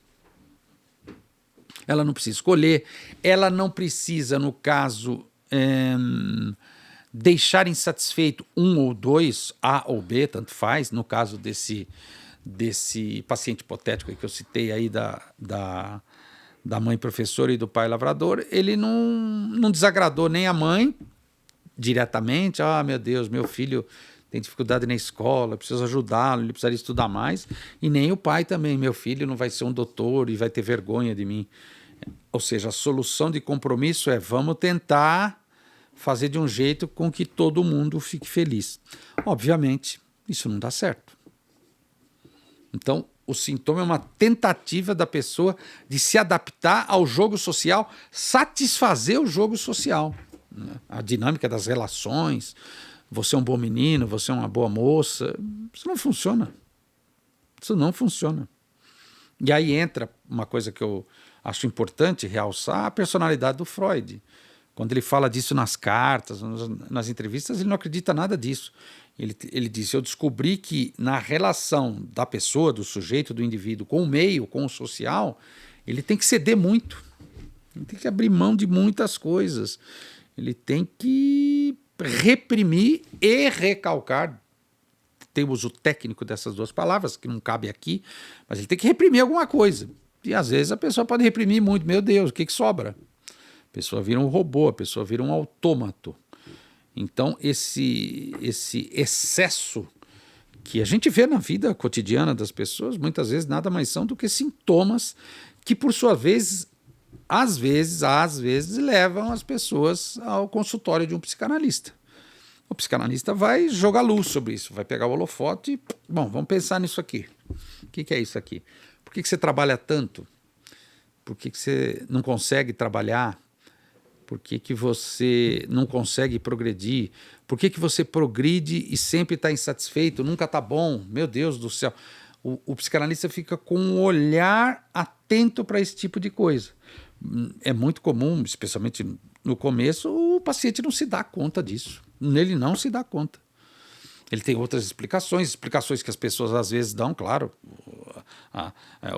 Ela não precisa escolher, ela não precisa, no caso, deixar insatisfeito um ou dois, A ou B, tanto faz. No caso desse paciente hipotético que eu citei aí da mãe professora e do pai lavrador, ele não desagradou nem a mãe diretamente, meu Deus, meu filho tem dificuldade na escola, preciso ajudá-lo, ele precisaria estudar mais, e nem o pai também, meu filho não vai ser um doutor e vai ter vergonha de mim. Ou seja, a solução de compromisso é vamos tentar fazer de um jeito com que todo mundo fique feliz. Obviamente, isso não dá certo. Então, o sintoma é uma tentativa da pessoa de se adaptar ao jogo social, satisfazer o jogo social, né? A dinâmica das relações, você é um bom menino, você é uma boa moça, isso não funciona. Isso não funciona. E aí entra uma coisa que eu acho importante realçar, a personalidade do Freud. Quando ele fala disso nas cartas, nas entrevistas, ele não acredita nada disso. Ele diz, eu descobri que na relação da pessoa, do sujeito, do indivíduo com o meio, com o social, ele tem que ceder muito. Ele tem que abrir mão de muitas coisas. Ele tem que reprimir e recalcar. Tem o uso técnico dessas duas palavras, que não cabe aqui, mas ele tem que reprimir alguma coisa. E às vezes a pessoa pode reprimir muito. Meu Deus, o que sobra? A pessoa vira um robô, a pessoa vira um autômato. Então, esse excesso que a gente vê na vida cotidiana das pessoas, muitas vezes nada mais são do que sintomas que, por sua vez, às vezes, levam as pessoas ao consultório de um psicanalista. O psicanalista vai jogar luz sobre isso, vai pegar o holofote e, vamos pensar nisso aqui. O que é isso aqui? Por que você trabalha tanto? Por que você não consegue trabalhar? Por que você não consegue progredir? Por que você progride e sempre está insatisfeito? Nunca está bom? Meu Deus do céu. o psicanalista fica com um olhar atento para esse tipo de coisa. É muito comum, especialmente no começo, o paciente não se dá conta disso. Ele não se dá conta. Ele tem outras explicações que as pessoas às vezes dão, claro,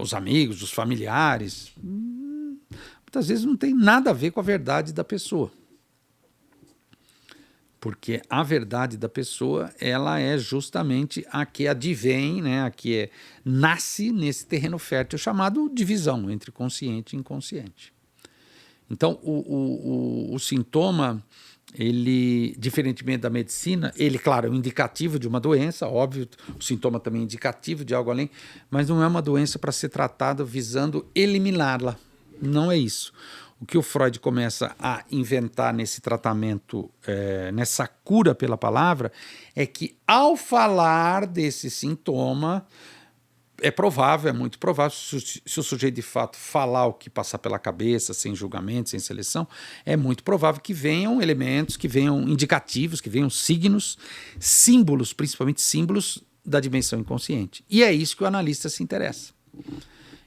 os amigos, os familiares. Muitas vezes não tem nada a ver com a verdade da pessoa. Porque a verdade da pessoa, ela é justamente a que advém, né, a que nasce nesse terreno fértil chamado divisão entre consciente e inconsciente. Então, o sintoma, ele, diferentemente da medicina, ele, claro, é um indicativo de uma doença, óbvio, o sintoma também é indicativo de algo além, mas não é uma doença para ser tratada visando eliminá-la. Não é isso. O que o Freud começa a inventar nesse tratamento, nessa cura pela palavra, é que ao falar desse sintoma, é provável, é muito provável, se o sujeito de fato falar o que passar pela cabeça, sem julgamento, sem seleção, é muito provável que venham elementos, que venham indicativos, que venham signos, símbolos, principalmente símbolos da dimensão inconsciente. E é isso que o analista se interessa.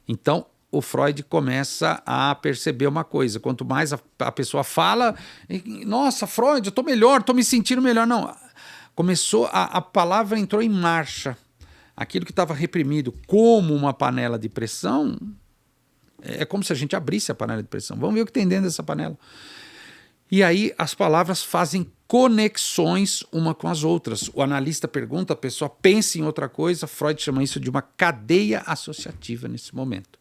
Então, o Freud começa a perceber uma coisa, quanto mais a pessoa fala, nossa, Freud, eu estou melhor, estou me sentindo melhor. Não, começou, a palavra entrou em marcha. Aquilo que estava reprimido como uma panela de pressão, é como se a gente abrisse a panela de pressão. Vamos ver o que tem dentro dessa panela. E aí as palavras fazem conexões uma com as outras. O analista pergunta, a pessoa pensa em outra coisa, Freud chama isso de uma cadeia associativa nesse momento.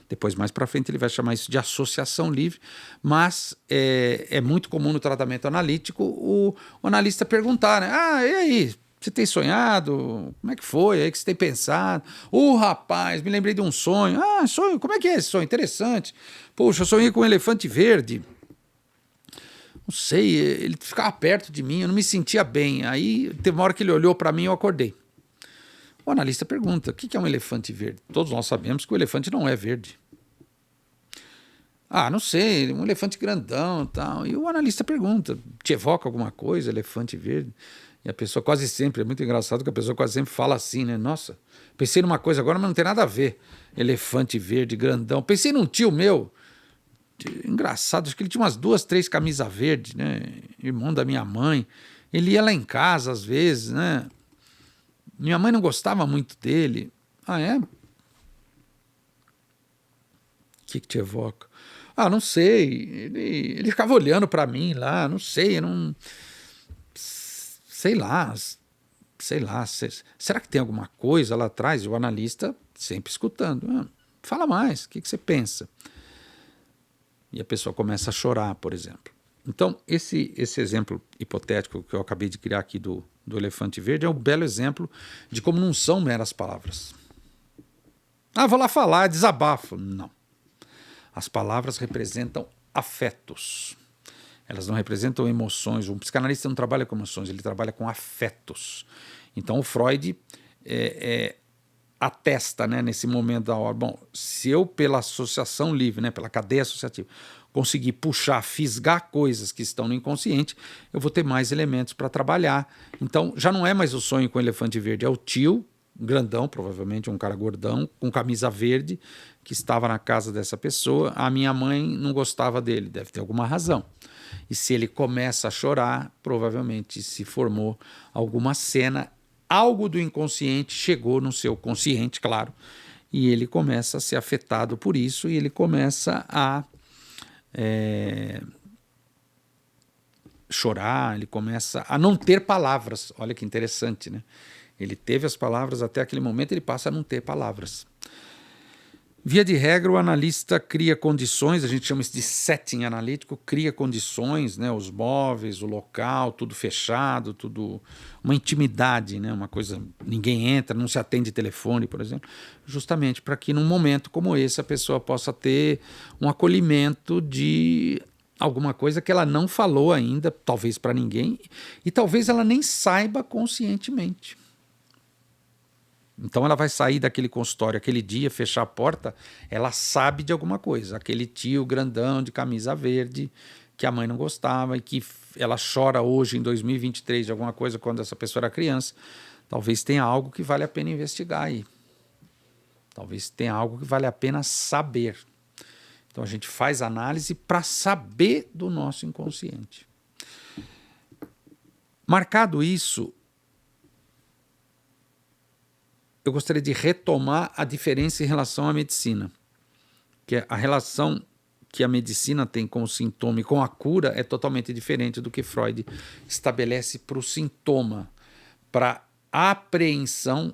Depois, mais para frente, ele vai chamar isso de associação livre, mas é muito comum no tratamento analítico o analista perguntar, né? E aí? Você tem sonhado? Como é que foi? Aí que você tem pensado? Rapaz, me lembrei de um sonho. Sonho, como é que é esse sonho? Interessante. Poxa, eu sonhei com um elefante verde. Não sei, ele ficava perto de mim, eu não me sentia bem. Aí teve uma hora que ele olhou para mim e eu acordei. O analista pergunta, o que é um elefante verde? Todos nós sabemos que o elefante não é verde. Não sei, um elefante grandão e tal. E o analista pergunta, te evoca alguma coisa, elefante verde? E a pessoa quase sempre, é muito engraçado que a pessoa quase sempre fala assim, né? Nossa, pensei numa coisa agora, mas não tem nada a ver. Elefante verde, grandão. Pensei num tio meu, engraçado, acho que ele tinha umas 2, 3 camisas verdes, né? Irmão da minha mãe. Ele ia lá em casa às vezes, né? Minha mãe não gostava muito dele. É? O que te evoca? Não sei. Ele ficava olhando para mim lá, não sei, eu não... Sei lá, será que tem alguma coisa lá atrás? E o analista sempre escutando. Fala mais, o que você pensa? E a pessoa começa a chorar, por exemplo. Então, esse exemplo hipotético que eu acabei de criar aqui do elefante verde é um belo exemplo de como não são meras palavras. Vou lá falar, desabafo. Não. As palavras representam afetos. Elas não representam emoções. Um psicanalista não trabalha com emoções, ele trabalha com afetos. Então o Freud atesta, né, nesse momento da hora. Bom, se eu pela associação livre, né, pela cadeia associativa, conseguir puxar, fisgar coisas que estão no inconsciente, eu vou ter mais elementos para trabalhar. Então já não é mais o sonho com o elefante verde, é o tio, grandão, provavelmente um cara gordão, com camisa verde, que estava na casa dessa pessoa. A minha mãe não gostava dele, deve ter alguma razão. E se ele começa a chorar, provavelmente se formou alguma cena, algo do inconsciente chegou no seu consciente, claro, e ele começa a ser afetado por isso e ele começa a chorar, ele começa a não ter palavras. Olha que interessante, né? Ele teve as palavras até aquele momento, ele passa a não ter palavras. Via de regra, o analista cria condições, a gente chama isso de setting analítico, cria condições, né, os móveis, o local, tudo fechado, tudo uma intimidade, né, uma coisa, ninguém entra, não se atende telefone, por exemplo, justamente para que num momento como esse a pessoa possa ter um acolhimento de alguma coisa que ela não falou ainda, talvez para ninguém, e talvez ela nem saiba conscientemente. Então ela vai sair daquele consultório aquele dia, fechar a porta, ela sabe de alguma coisa. Aquele tio grandão de camisa verde que a mãe não gostava e que ela chora hoje em 2023 de alguma coisa quando essa pessoa era criança. Talvez tenha algo que vale a pena investigar aí. Talvez tenha algo que vale a pena saber. Então a gente faz análise para saber do nosso inconsciente. Marcado isso, eu gostaria de retomar a diferença em relação à medicina, que é a relação que a medicina tem com o sintoma e com a cura é totalmente diferente do que Freud estabelece para o sintoma, para a apreensão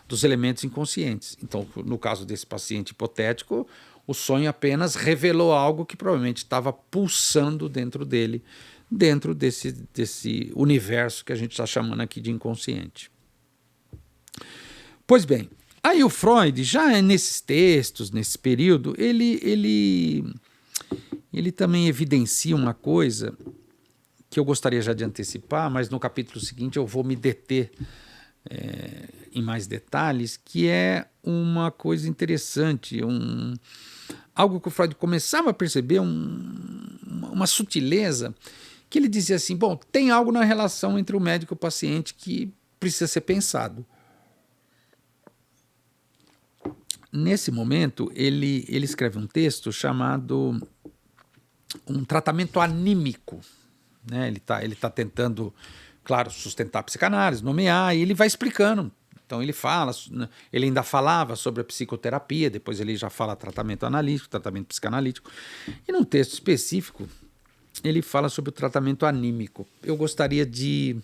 dos elementos inconscientes. Então, no caso desse paciente hipotético, o sonho apenas revelou algo que provavelmente estava pulsando dentro dele, dentro desse universo que a gente está chamando aqui de inconsciente. Pois bem, aí o Freud, já nesses textos, nesse período, ele também evidencia uma coisa que eu gostaria já de antecipar, mas no capítulo seguinte eu vou me deter em mais detalhes, que é uma coisa interessante, algo que o Freud começava a perceber, uma sutileza, que ele dizia assim, bom, tem algo na relação entre o médico e o paciente que precisa ser pensado. Nesse momento, ele escreve um texto chamado Um Tratamento Anímico. Né? Ele tá tentando, claro, sustentar a psicanálise, nomear, e ele vai explicando. Então ele ainda falava sobre a psicoterapia, depois ele já fala tratamento analítico, tratamento psicanalítico. E num texto específico, ele fala sobre o tratamento anímico. Eu gostaria de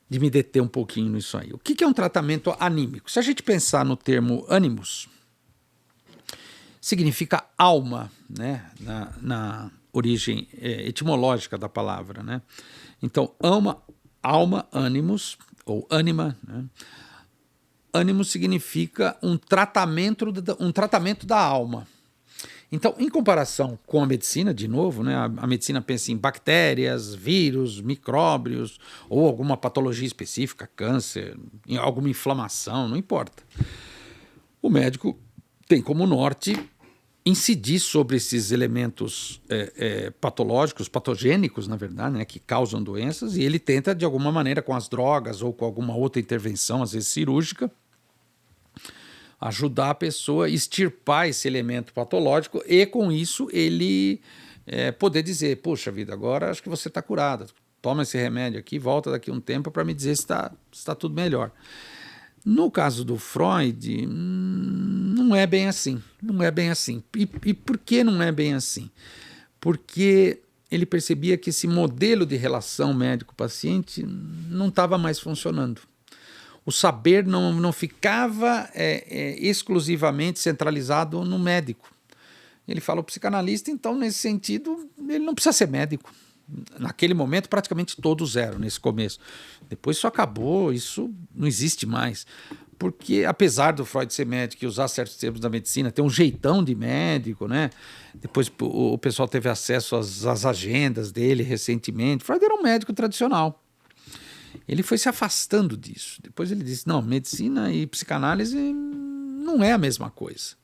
me deter um pouquinho nisso aí. O que é um tratamento anímico? Se a gente pensar no termo ânimos, significa alma, né? Na origem etimológica da palavra. Né? Então, alma, ânimos, ou ânima, né? Ânimo significa um tratamento da alma. Então, em comparação com a medicina, de novo, né, a medicina pensa em bactérias, vírus, micróbios, ou alguma patologia específica, câncer, alguma inflamação, não importa. O médico tem como norte incidir sobre esses elementos patológicos, patogênicos, na verdade, né, que causam doenças, e ele tenta, de alguma maneira, com as drogas ou com alguma outra intervenção, às vezes cirúrgica, ajudar a pessoa a extirpar esse elemento patológico e, com isso, ele poder dizer, puxa vida, agora acho que você está curada, toma esse remédio aqui, volta daqui a um tempo para me dizer se está tudo melhor. No caso do Freud, não é bem assim. Não é bem assim. E por que não é bem assim? Porque ele percebia que esse modelo de relação médico-paciente não estava mais funcionando. O saber não ficava exclusivamente centralizado no médico. Ele fala o psicanalista, então, nesse sentido, ele não precisa ser médico. Naquele momento, praticamente todos eram, nesse começo. Depois isso acabou, isso não existe mais. Porque, apesar do Freud ser médico e usar certos termos da medicina, ter um jeitão de médico, né? Depois o pessoal teve acesso às agendas dele recentemente. Freud era um médico tradicional. Ele foi se afastando disso. Depois ele disse, não, medicina e psicanálise não é a mesma coisa.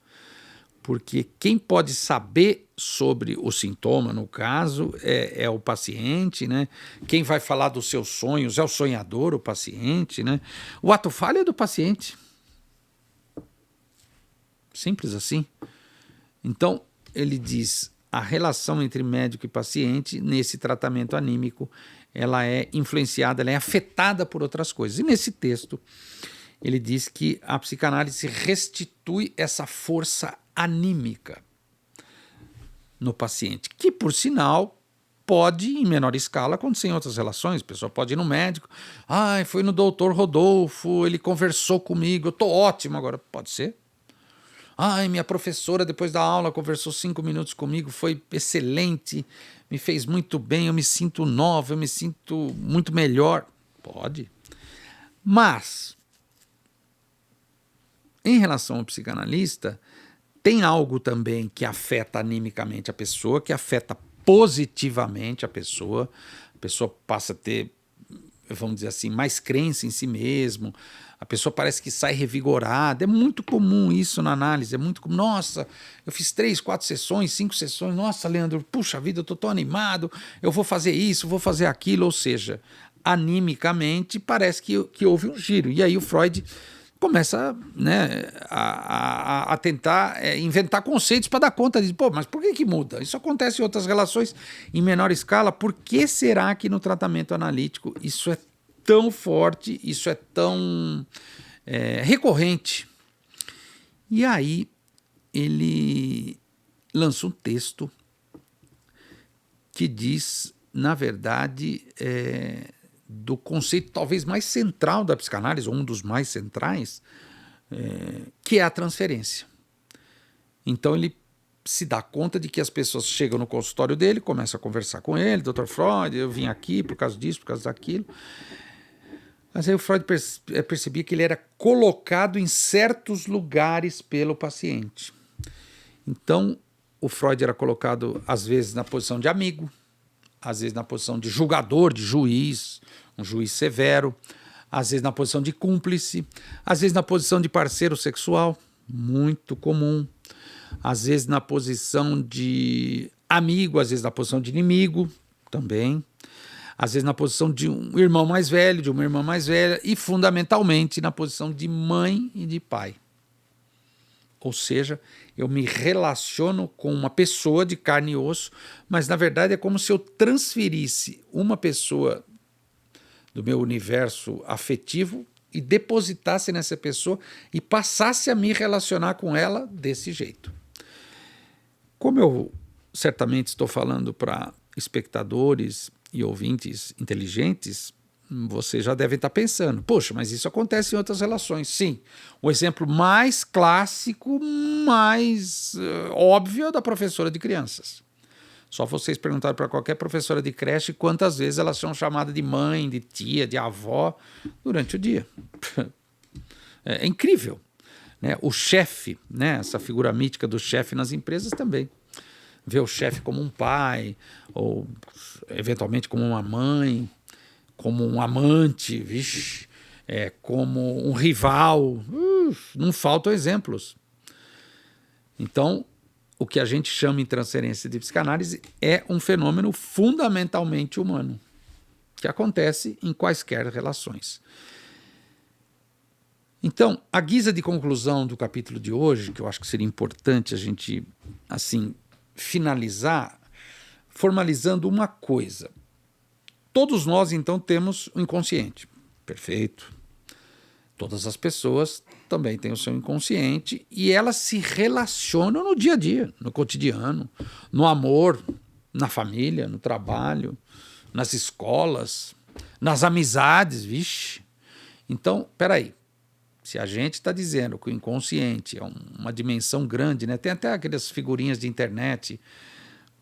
Porque quem pode saber sobre o sintoma, no caso, é o paciente, né? Quem vai falar dos seus sonhos é o sonhador, o paciente, né? O ato falho é do paciente. Simples assim. Então, ele diz, a relação entre médico e paciente, nesse tratamento anímico, ela é influenciada, ela é afetada por outras coisas. E nesse texto, ele diz que a psicanálise restitui essa força anímica no paciente, que, por sinal, pode, em menor escala, acontecer em outras relações. A pessoa pode ir no médico, foi no doutor Rodolfo, ele conversou comigo, eu estou ótimo agora. Pode ser. Minha professora, depois da aula, conversou 5 minutos comigo, foi excelente, me fez muito bem, eu me sinto nova, eu me sinto muito melhor. Pode. Mas, em relação ao psicanalista, tem algo também que afeta animicamente a pessoa, que afeta positivamente a pessoa passa a ter, vamos dizer assim, mais crença em si mesmo, a pessoa parece que sai revigorada. É muito comum isso na análise, é muito comum. Nossa, eu fiz 3, 4 sessões, 5 sessões, nossa, Leandro, puxa vida, eu estou tão animado, eu vou fazer isso, vou fazer aquilo, ou seja, animicamente, parece que houve um giro. E aí o Freud começa, né, a tentar inventar conceitos para dar conta disso. Pô, mas por que muda? Isso acontece em outras relações em menor escala. Por que será que no tratamento analítico isso é tão forte, isso é tão recorrente? E aí ele lança um texto que diz, na verdade, do conceito talvez mais central da psicanálise, ou um dos mais centrais, que é a transferência. Então ele se dá conta de que as pessoas chegam no consultório dele, começam a conversar com ele, Dr. Freud, eu vim aqui por causa disso, por causa daquilo. Mas aí o Freud percebia que ele era colocado em certos lugares pelo paciente. Então o Freud era colocado às vezes na posição de amigo, às vezes na posição de julgador, de juiz, um juiz severo, às vezes na posição de cúmplice, às vezes na posição de parceiro sexual, muito comum, às vezes na posição de amigo, às vezes na posição de inimigo, também, às vezes na posição de um irmão mais velho, de uma irmã mais velha, e fundamentalmente na posição de mãe e de pai. Ou seja, eu me relaciono com uma pessoa de carne e osso, mas na verdade é como se eu transferisse uma pessoa do meu universo afetivo e depositasse nessa pessoa e passasse a me relacionar com ela desse jeito. Como eu certamente estou falando para espectadores e ouvintes inteligentes, você já deve estar pensando, poxa, mas isso acontece em outras relações. Sim, o exemplo mais clássico, mais óbvio é o da professora de crianças. Só vocês perguntarem para qualquer professora de creche quantas vezes elas são chamadas de mãe, de tia, de avó durante o dia. É incrível. Né? O chefe, né? Essa figura mítica do chefe nas empresas também. Vê o chefe como um pai, ou eventualmente como uma mãe, como um amante, vixe, como um rival. Não faltam exemplos. Então, o que a gente chama em transferência de psicanálise é um fenômeno fundamentalmente humano, que acontece em quaisquer relações. Então, a guisa de conclusão do capítulo de hoje, que eu acho que seria importante a gente, assim, finalizar, formalizando uma coisa. Todos nós, então, temos o inconsciente. Perfeito. Todas as pessoas também têm o seu inconsciente e elas se relacionam no dia a dia, no cotidiano, no amor, na família, no trabalho, nas escolas, nas amizades, vixe. Então, peraí, se a gente está dizendo que o inconsciente é uma dimensão grande, né? Tem até aquelas figurinhas de internet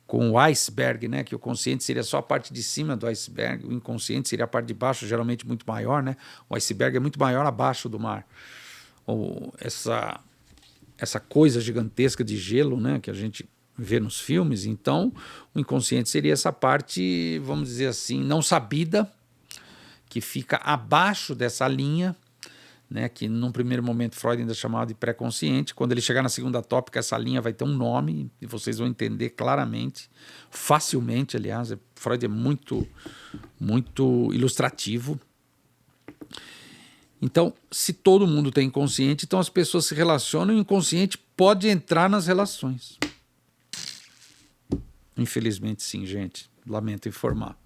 com o iceberg, né? Que o consciente seria só a parte de cima do iceberg, o inconsciente seria a parte de baixo, geralmente muito maior, né? O iceberg é muito maior abaixo do mar. Ou essa coisa gigantesca de gelo, né? Que a gente vê nos filmes. Então, o inconsciente seria essa parte, vamos dizer assim, não sabida, que fica abaixo dessa linha, né, que num primeiro momento Freud ainda chamava de pré-consciente. Quando ele chegar na segunda tópica, essa linha vai ter um nome e vocês vão entender claramente, facilmente, aliás. Freud é muito, muito ilustrativo. Então, se todo mundo tem inconsciente, então as pessoas se relacionam e o inconsciente pode entrar nas relações. Infelizmente sim, gente. Lamento informar.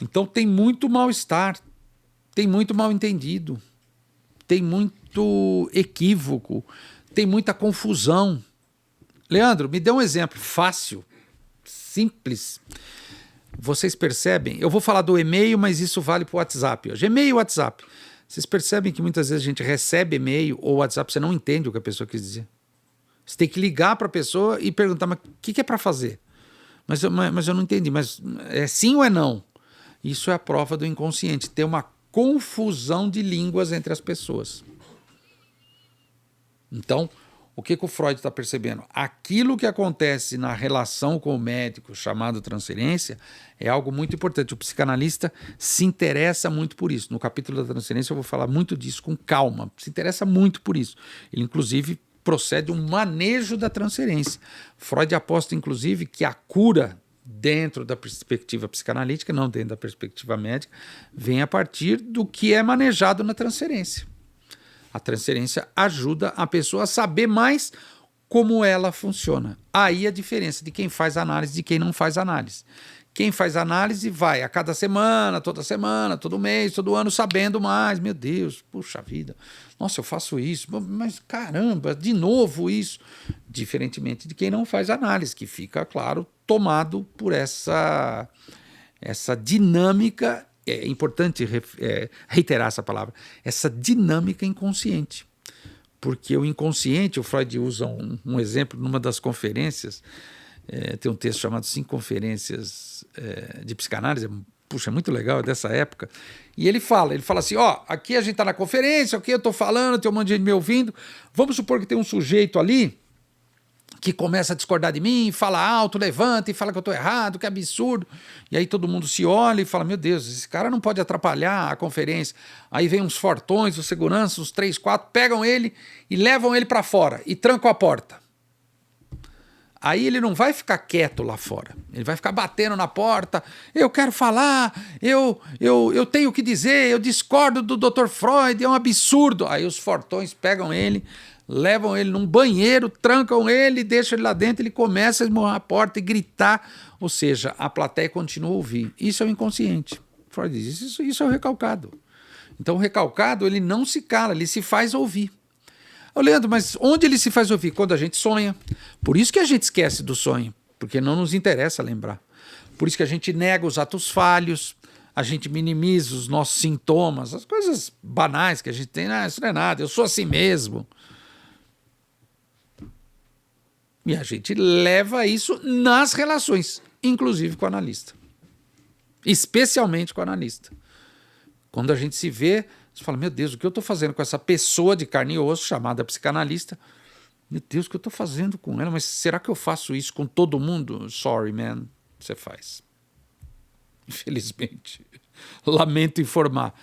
Então tem muito mal-estar, tem muito mal-entendido, tem muito equívoco, tem muita confusão. Leandro, me dê um exemplo fácil, simples. Vocês percebem? Eu vou falar do e-mail, mas isso vale para o WhatsApp hoje. E-mail e WhatsApp. Vocês percebem que muitas vezes a gente recebe e-mail ou WhatsApp, você não entende o que a pessoa quis dizer. Você tem que ligar para a pessoa e perguntar, mas o que é para fazer? Mas eu não entendi, mas é sim ou é não? Isso é a prova do inconsciente, ter uma confusão de línguas entre as pessoas. Então, o que o Freud está percebendo? Aquilo que acontece na relação com o médico, chamado transferência, é algo muito importante. O psicanalista se interessa muito por isso. No capítulo da transferência eu vou falar muito disso com calma. Se interessa muito por isso. Ele, inclusive, procede um manejo da transferência. Freud aposta, inclusive, que a cura dentro da perspectiva psicanalítica, não dentro da perspectiva médica, vem a partir do que é manejado na transferência. A transferência ajuda a pessoa a saber mais como ela funciona. Aí a diferença de quem faz análise e de quem não faz análise. Quem faz análise vai a cada semana, todo mês, todo ano, sabendo mais. Meu Deus, puxa vida, nossa, eu faço isso, mas caramba, de novo isso. Diferentemente de quem não faz análise, que fica, claro, tomado por essa dinâmica, é importante reiterar essa palavra, essa dinâmica inconsciente. Porque o inconsciente, o Freud usa um exemplo numa das conferências, tem um texto chamado 5 Conferências de Psicanálise, puxa, é muito legal, é dessa época, e ele fala assim, aqui a gente está na conferência, aqui eu estou falando, tem um monte de gente me ouvindo, vamos supor que tem um sujeito ali que começa a discordar de mim, fala alto, levanta e fala que eu estou errado, que absurdo. E aí todo mundo se olha e fala, meu Deus, esse cara não pode atrapalhar a conferência. Aí vem uns fortões, os seguranças, uns 3, 4, pegam ele e levam ele para fora e trancam a porta. Aí ele não vai ficar quieto lá fora, ele vai ficar batendo na porta, eu quero falar, eu tenho o que dizer, eu discordo do Dr. Freud, é um absurdo. Aí os fortões pegam ele, levam ele num banheiro, trancam ele, deixam ele lá dentro, ele começa a esmurrar a porta e gritar, ou seja, a plateia continua a ouvir. Isso é o inconsciente. Freud diz, isso é o recalcado. Então o recalcado, ele não se cala, ele se faz ouvir. Leandro, mas onde ele se faz ouvir? Quando a gente sonha. Por isso que a gente esquece do sonho, porque não nos interessa lembrar. Por isso que a gente nega os atos falhos, a gente minimiza os nossos sintomas, as coisas banais que a gente tem. Isso não é nada, eu sou assim mesmo. E a gente leva isso nas relações, inclusive com o analista. Especialmente com o analista. Quando a gente se vê, você fala, meu Deus, o que eu estou fazendo com essa pessoa de carne e osso, chamada psicanalista? Meu Deus, o que eu estou fazendo com ela? Mas será que eu faço isso com todo mundo? Sorry, man, você faz. Infelizmente. Lamento informar.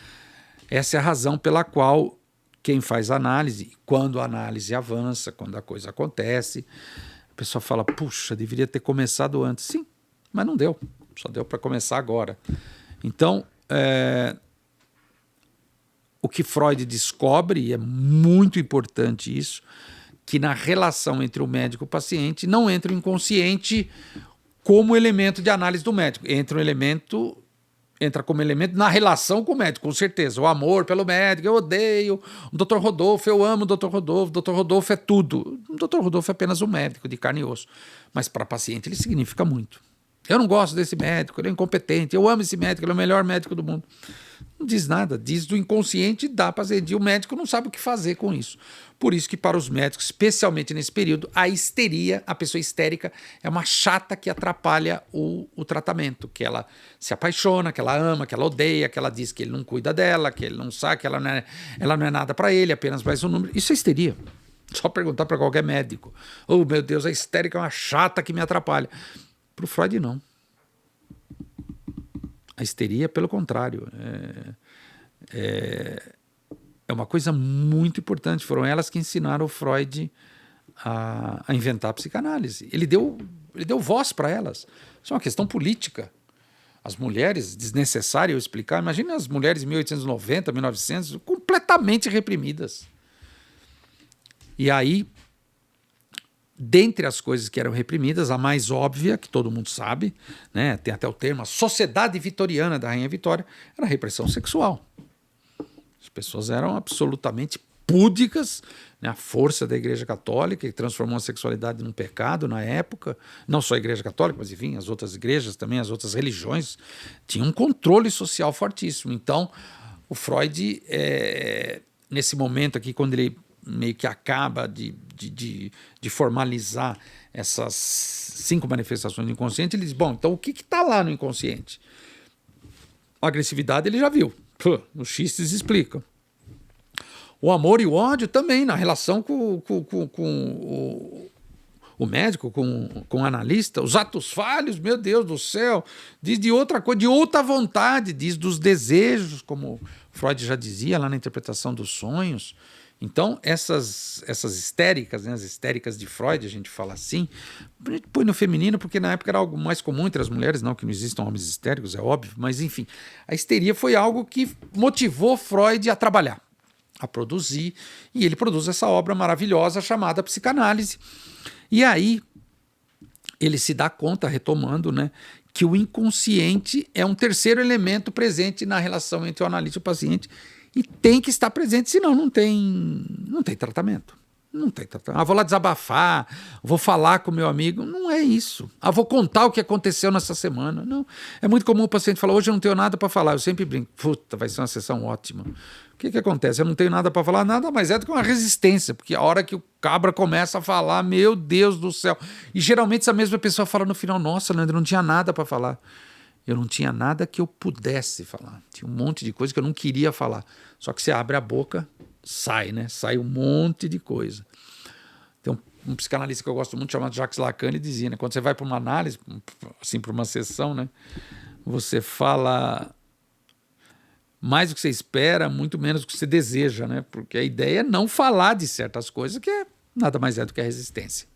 Essa é a razão pela qual quem faz análise, quando a análise avança, quando a coisa acontece, a pessoa fala, puxa, deveria ter começado antes. Sim, mas não deu. Só deu para começar agora. Então, o que Freud descobre, e é muito importante isso, que na relação entre o médico e o paciente não entra o inconsciente como elemento de análise do médico. Entra como elemento na relação com o médico, com certeza. O amor pelo médico, eu odeio o Dr. Rodolfo, eu amo o Dr. Rodolfo, o Dr. Rodolfo é tudo. O Dr. Rodolfo é apenas um médico de carne e osso, mas para paciente ele significa muito. Eu não gosto desse médico, ele é incompetente, eu amo esse médico, ele é o melhor médico do mundo. Não diz nada, diz do inconsciente, dá para fazer. E o médico não sabe o que fazer com isso. Por isso que para os médicos, especialmente nesse período, a histeria, a pessoa histérica, é uma chata que atrapalha o tratamento, que ela se apaixona, que ela ama, que ela odeia, que ela diz que ele não cuida dela, que ele não sabe, que ela não é nada para ele, apenas mais um número. Isso é histeria. Só perguntar para qualquer médico. Oh, meu Deus, a histérica é uma chata que me atrapalha. Para o Freud, não. A histeria, pelo contrário, é uma coisa muito importante. Foram elas que ensinaram o Freud a inventar a psicanálise. Ele deu voz para elas. Isso é uma questão política. As mulheres, desnecessário eu explicar, imagina as mulheres em 1890, 1900, completamente reprimidas. E aí, dentre as coisas que eram reprimidas, a mais óbvia, que todo mundo sabe, né, tem até o termo, a Sociedade Vitoriana da Rainha Vitória, era a repressão sexual. As pessoas eram absolutamente púdicas, né, a força da Igreja Católica, que transformou a sexualidade num pecado na época, não só a Igreja Católica, mas enfim, as outras igrejas também, as outras religiões, tinham um controle social fortíssimo. Então, o Freud, nesse momento aqui, quando ele meio que acaba de formalizar essas 5 manifestações do inconsciente, ele diz, bom, então o que está lá no inconsciente? A agressividade ele já viu, os xistes explicam. O amor e o ódio também, na relação com o médico, com o analista, os atos falhos, meu Deus do céu, diz de outra coisa, de outra vontade, diz dos desejos, como Freud já dizia lá na interpretação dos sonhos. Então, essas histéricas, né, as histéricas de Freud, a gente fala assim, a gente põe no feminino porque na época era algo mais comum entre as mulheres, não que não existam homens histéricos, é óbvio, mas enfim, a histeria foi algo que motivou Freud a trabalhar, a produzir, e ele produz essa obra maravilhosa chamada Psicanálise. E aí ele se dá conta, retomando, né, que o inconsciente é um terceiro elemento presente na relação entre o analista e o paciente, e tem que estar presente, senão não tem tratamento. Não tem tratamento. Vou lá desabafar, vou falar com o meu amigo. Não é isso. Vou contar o que aconteceu nessa semana. Não. É muito comum o paciente falar, hoje eu não tenho nada para falar. Eu sempre brinco, puta, vai ser uma sessão ótima. O que acontece? Eu não tenho nada para falar, nada mais é do que uma resistência, porque a hora que o cabra começa a falar, meu Deus do céu. E geralmente essa mesma pessoa fala no final, nossa, Leandro, eu não tinha nada para falar. Eu não tinha nada que eu pudesse falar. Tinha um monte de coisa que eu não queria falar. Só que você abre a boca, sai, né? Sai um monte de coisa. Tem um psicanalista que eu gosto muito, chamado Jacques Lacan, ele dizia, né? Quando você vai para uma análise, assim, para uma sessão, né? Você fala mais do que você espera, muito menos do que você deseja, né? Porque a ideia é não falar de certas coisas, que nada mais é do que a resistência.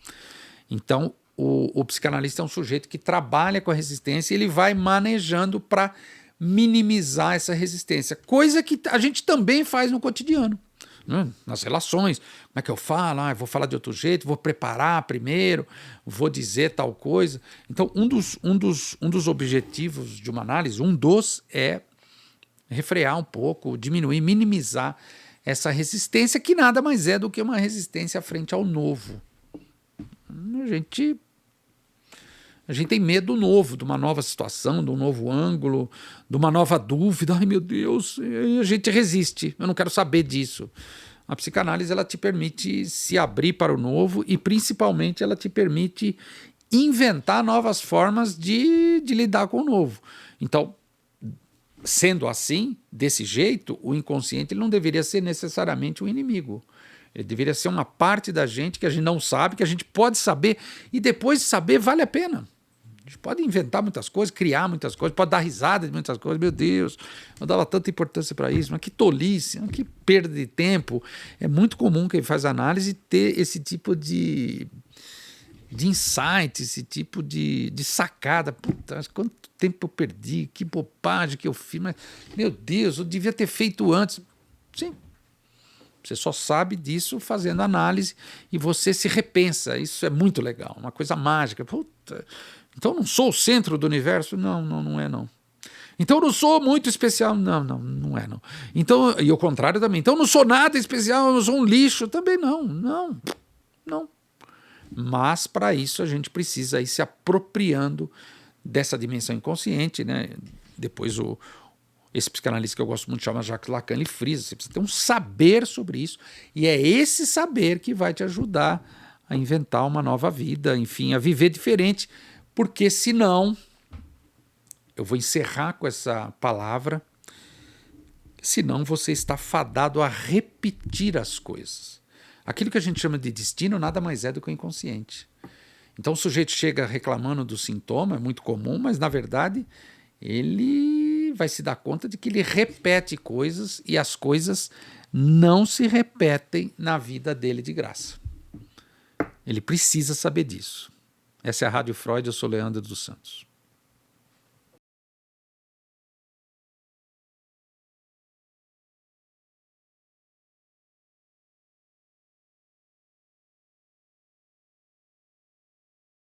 Então, o psicanalista é um sujeito que trabalha com a resistência e ele vai manejando para minimizar essa resistência, coisa que a gente também faz no cotidiano, né? Nas relações. Como é que eu falo? Eu vou falar de outro jeito, vou preparar primeiro, vou dizer tal coisa. Então, um dos objetivos de uma análise, é refrear um pouco, diminuir, minimizar essa resistência, que nada mais é do que uma resistência frente ao novo. A gente tem medo novo, de uma nova situação, de um novo ângulo, de uma nova dúvida. Ai, meu Deus, e a gente resiste. Eu não quero saber disso. A psicanálise, ela te permite se abrir para o novo e, principalmente, ela te permite inventar novas formas de lidar com o novo. Então, sendo assim, desse jeito, o inconsciente ele não deveria ser necessariamente um inimigo. Ele deveria ser uma parte da gente que a gente não sabe, que a gente pode saber, e depois de saber vale a pena. A gente pode inventar muitas coisas, criar muitas coisas, pode dar risada de muitas coisas. Meu Deus, eu dava tanta importância para isso, mas que tolice, que perda de tempo. É muito comum quem faz análise ter esse tipo de insight, esse tipo de sacada. Puta, quanto tempo eu perdi, que bobagem que eu fiz, mas, meu Deus, eu devia ter feito antes. Sim. Você só sabe disso fazendo análise e você se repensa. Isso é muito legal, uma coisa mágica. Puta, então eu não sou o centro do universo? Não é não. Então eu não sou muito especial? Não é não. Então, e o contrário também. Então eu não sou nada especial, eu sou um lixo? Também não. Mas para isso a gente precisa ir se apropriando dessa dimensão inconsciente, né? Depois esse psicanalista que eu gosto muito chama Jacques Lacan, ele frisa, você precisa ter um saber sobre isso, e é esse saber que vai te ajudar a inventar uma nova vida, enfim, a viver diferente, porque senão, eu vou encerrar com essa palavra, senão você está fadado a repetir as coisas. Aquilo que a gente chama de destino nada mais é do que o inconsciente. Então o sujeito chega reclamando do sintoma, é muito comum, mas na verdade ele vai se dar conta de que ele repete coisas e as coisas não se repetem na vida dele de graça. Ele precisa saber disso. Essa é a Rádio Freud, eu sou Leandro dos Santos.